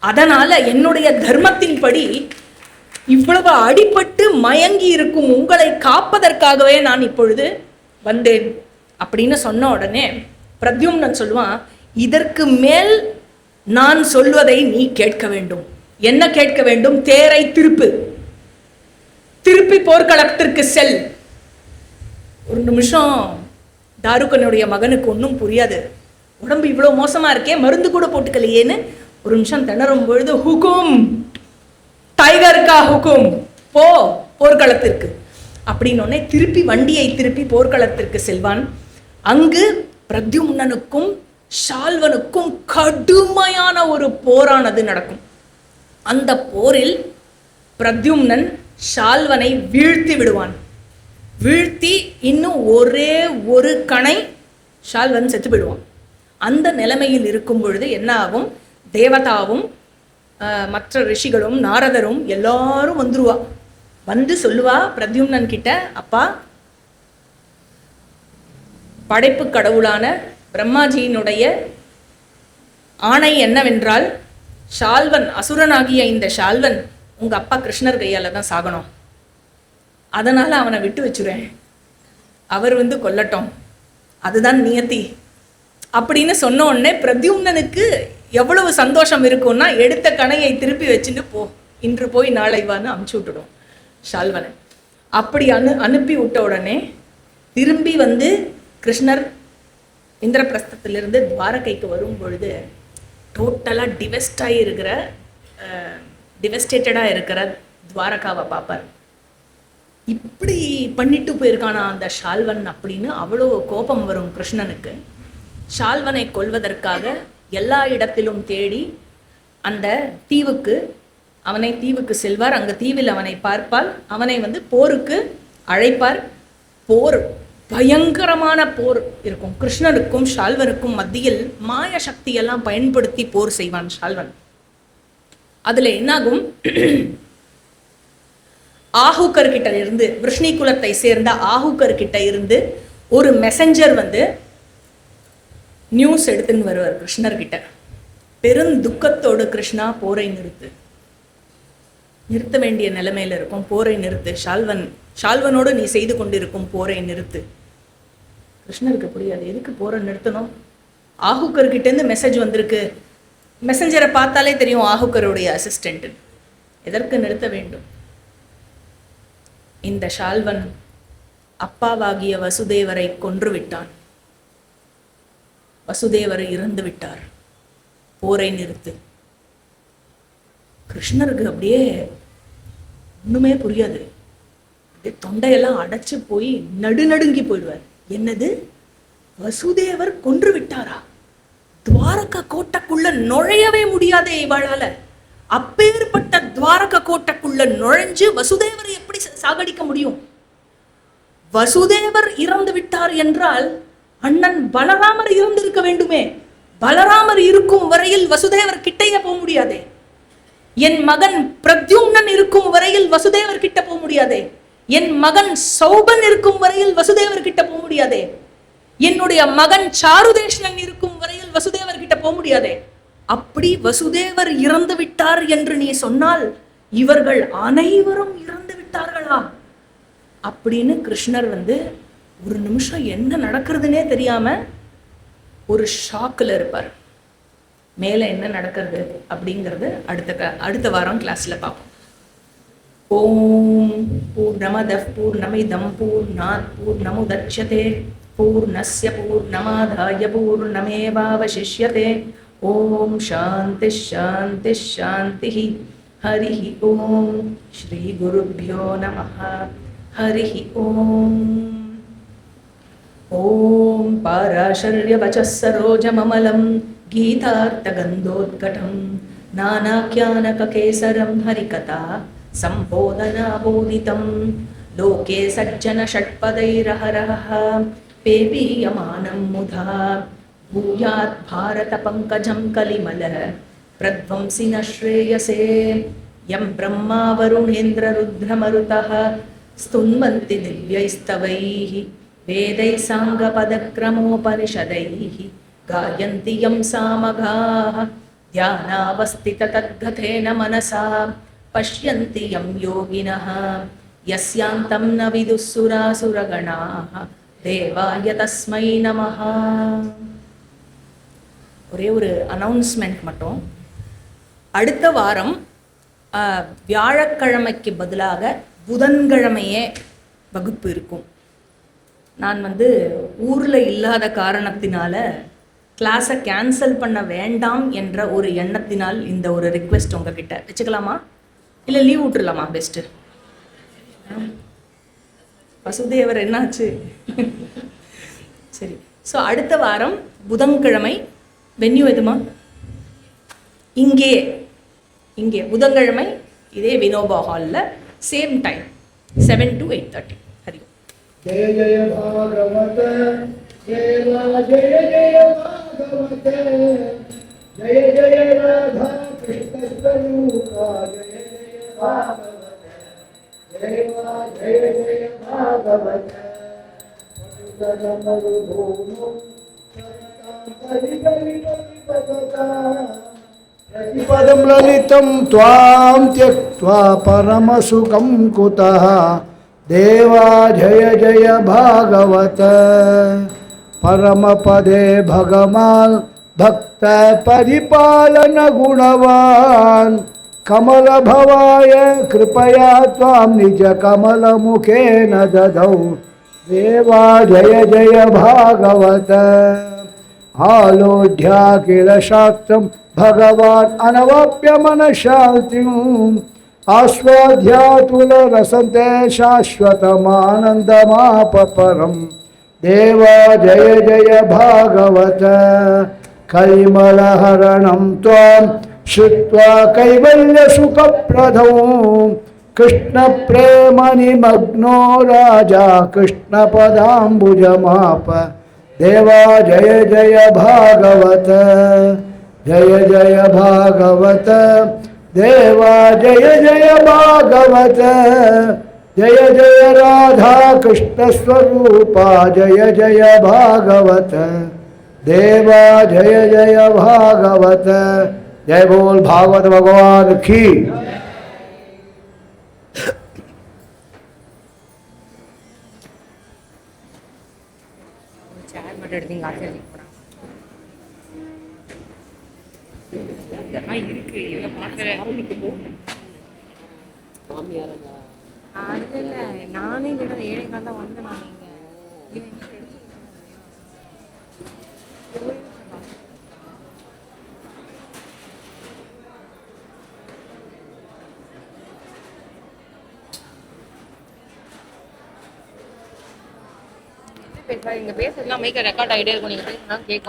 அதனால என்னுடைய தர்மத்தின்படி இவ்வளவு அடிபட்டு மயங்கி இருக்கும் உங்களை காப்பதற்காகவே நான் இப்பொழுது வந்தேன் அப்படின்னு சொன்ன உடனே பிரத்யும்னன் சொல்லுவான், இதற்கு மேல் நான் சொல்வதை நீ கேட்க வேண்டும். என்ன கேட்க வேண்டும்? தேரை திருப்பி போர்க்களத்திற்கு செல். ஒரு நிமிஷம் தாருகனுடைய மகனுக்கு ஒன்றும் புரியாது. உடம்பு இவ்வளவு மோசமா இருக்கே, மருந்து கூட போட்டுக்கலையேன்னு ஒரு நிமிஷம் திணறும் பொழுது, ஹுகும், டைகர் கா ஹுகும், போ போர்க்களத்திற்கு அப்படின்னோடனே வண்டியை திருப்பி போர்க்களத்திற்கு செல்வான். அங்கு பிரத்யும்னனுக்கும் ஷால்வனுக்கும் கடுமையான ஒரு போரானது நடக்கும். அந்த போரில் பிரத்யும்னன் ஷால்வனை வீழ்த்தி விடுவான். வீழ்த்தி இன்னும் ஒரே ஒரு கணை ஷால்வன் செத்து விடுவான். அந்த நிலைமையில் இருக்கும் பொழுது என்ன ஆகும்? தேவதாவும் மற்ற ரிஷிகளும் நாரதரும் எல்லாரும் வந்துருவா. வந்து சொல்லுவா பிரத்யும்னன் கிட்ட, அப்பா, படைப்பு கடவுளான பிரம்மாஜியினுடைய ஆணை என்னவென்றால், ஷால்வன், அசுரனாகிய இந்த ஷால்வன் உங்க அப்பா கிருஷ்ணர் கையால தான் சாகணும். அதனால அவனை விட்டு வச்சுறேன், அவர் வந்து கொல்லட்டும், அதுதான் நியத்தி அப்படின்னு சொன்ன உடனே பிரத்யும்னனுக்கு எவ்வளவு சந்தோஷம் இருக்கும்னா, எடுத்த கணையை திருப்பி வச்சுட்டு போ, இன்று போய் நாளை வான்னு அமுச்சு விட்டுடும் ஷால்வனை. அப்படி அனுப்பி விட்ட உடனே திரும்பி வந்து கிருஷ்ணர் இந்திரபிரஸ்தத்திலிருந்து துவாரகைக்கு வரும் பொழுது டோட்டலாக டிவெஸ்டேட்டடாக இருக்கிற துவாரகாவை பார்ப்பார். இப்படி பண்ணிட்டு போயிருக்கானா அந்த ஷால்வன் அப்படின்னு அவ்வளோ கோபம் வரும் கிருஷ்ணனுக்கு. ஷால்வனை கொல்வதற்காக எல்லா இடத்திலும் தேடி அந்த தீவுக்கு செல்வார். அங்கே தீவில் அவனை பார்ப்பால் அவனை வந்து போருக்கு அழைப்பார். போர், பயங்கரமான போர் இருக்கும். கிருஷ்ணனுக்கும் ஷால்வனுக்கும் மத்தியில் மாய சக்தியெல்லாம் பயன்படுத்தி போர் செய்வான் ஷால்வன். அதுல என்னாகும், ஆஹூக்கர் கிட்ட இருந்து, விஷ்ணி குலத்தை சேர்ந்த ஆஹூக்கர் கிட்ட இருந்து ஒரு மெசஞ்சர் வந்து நியூஸ் எடுத்துன்னு வருவார் கிருஷ்ணர் கிட்ட. பெருந்துக்கத்தோடு, கிருஷ்ணா போரை நிறுத்த வேண்டிய நிலைமையில இருக்கும், போரை நிறுத்து, ஷால்வனோடு நீ செய்து கொண்டிருக்கும் போரை நிறுத்து. கிருஷ்ணருக்கு புரியாது, எதுக்கு போரை நிறுத்தணும்? ஆஹூக்கர் கிட்ட இருந்து மெசேஜ் வந்திருக்கு. மெசஞ்சரை பார்த்தாலே தெரியும் ஆஹூக்கருடைய அசிஸ்டன்ட். எதற்கு நிறுத்த வேண்டும்? இந்த ஷால்வன் அப்பாவாகிய வசுதேவரை கொன்று விட்டான், வசுதேவர் இறந்து விட்டார், போரை நிறுத்து. கிருஷ்ணருக்கு அப்படியே ஒண்ணுமே புரியாது. தொண்டையெல்லாம் அடைச்சு போய் நடுநடுங்கி போயிடுவார். என்னது, வசுதேவர் கொன்று விட்டாரா? துவாரகா கோட்டைக்குள்ள நுழையவே முடியாதே இவளால. அப்பேற்பட்ட துவாரகா கோட்டைக்குள்ள நுழைஞ்சு வசுதேவரை எப்படி சாகடிக்க முடியும்? வசுதேவர் இறந்து விட்டார் என்றால் அண்ணன் பலராமர் இறந்திருக்க வேண்டுமே. பலராமர் இருக்கும் வரையில் வசுதேவர் கிட்டையே போக முடியாதே. என் மகன் பிரத்யும்னன் இருக்கும் வரையில் வசுதேவர் கிட்ட போக முடியாதே. என் மகன் சௌபன் இருக்கும் வரையில் வசுதேவர் கிட்ட போக முடியாதே. என்னுடைய மகன் சாருதேஷ்ணன் இருக்கும் வரையில் வசுதேவர் கிட்ட போக முடியாதே. அப்படி வசுதேவர் இறந்து விட்டார் என்று நீ சொன்னால் இவர்கள் அனைவரும் இறந்து விட்டார்களா அப்படின்னு கிருஷ்ணர் வந்து ஒரு நிமிஷம் என்ன நடக்கிறதுனே தெரியாம ஒரு ஷாக்ல இருப்பார். மேல என்ன நடக்கிறது அப்படிங்கிறது அடுத்த வாரம் கிளாஸ்ல பார்ப்போம். ஓம் பூர்ணமதః பூர்ணமிதம் பூர்ணாத் பூர்ணமுதச்யதே பூர்ணஸ்ய பூர்ணமாதாய பூர்ணமேவாவசிஷ்யதே. ஓம் சாந்தி சாந்தி சாந்தி. ஹரி ஓம். ஸ்ரீ குருப்யோ நமः. ஹரி ஓம். ஓம் பாராசர்யவசः சரோஜமமலம் கீதார்த்தகந்தோத்கடம் நானாக்யானககேசரம் ஹரிகதா சம்போதனாபோதிதம் லோகே சஜ்ஜன ஷட்பதைரஹரஹ பேபீயமானம் முதா பூயாத் பாரத பங்கஜம் கலிமல பிரத்வம்சின ஸ்ரேயசே யம் பிரம்மா வருணேந்திர ருத்ரமருதः ஸ்துன்வந்தி திவ்யைஸ்தவைः வேதைः சாங்கபதக்ரமோபனிஷதைः गायन्ति यं सामगाः ध्यानावस्थिततद्गतेन मनसा पश्यन्ति यं योगिनः यस्यान्तं न विदुः सुरासुरगणाः देवाय तस्मै नमः. ஒரே ஒரு அனௌன்ஸ்மெண்ட் மட்டும். அடுத்த வாரம் வியாழக்கிழமைக்கு பதிலாக புதன்கிழமையே வகுப்பு இருக்கும். நான் ஊரில் இல்லாத காரணத்தினால கிளாஸை கேன்சல் பண்ண வேண்டாம் என்ற ஒரு எண்ணத்தினால் இந்த ஒரு ரிக்வெஸ்ட் உங்ககிட்ட வச்சுக்கலாமா, இல்லை லீவ் விட்டுடலாமா? பெஸ்ட்டு. வசுதேவர் என்னாச்சு? சரி. ஸோ அடுத்த வாரம் புதன்கிழமை வென்யூ எதுமா? இங்கே புதன்கிழமை இதே வினோபா ஹாலில் சேம் டைம் 7 to 8:30. ஹரி ஓம். जय जय भागवत देवा जय जय भागवत जय जय राधा कृष्ण स्वरूपा जय जय भागवत देवा जय जय भागवत मरुभूमौ प्रतिपदं ललितं त्वां त्यक्त्वा परमसुखं कुतः देवा जय जय भागवत परमपदे भगवान् भक्त परिपालन गुणवान् कमलभवाय कृपया त्वां निज कमलमुखेन ददौ देवा जय जय भागवत आलोढ्या किल शास्त्रं भगवान् अनवाप्य मनशान्तिम् आस्वाद्यातुलरसन्ते शाश्वतमानन्दमापपरम् देवा जय जय भागवत कलिमलहरणं त्वां श्रुत्वा कैवल्यसुखप्रदौ कृष्णप्रेमनिमग्नो राजा कृष्णपदाम्बुजमाप देवा जय जय भागवत जय जय भागवत देवा जय जय भागवत जय जय राधा कृष्ण स्वरूपा जय जय भागवत देवा जय जय भागवत. जय बोल भागवत भगवान की. நானே ஏழை காலம் தான் வந்தேன். நான் இங்க பேசுறதுலாம் மைக்க ரெக்கார்ட் ஆகிட்டே இருக்கும். நீங்க பேசுனா கேட்கும்.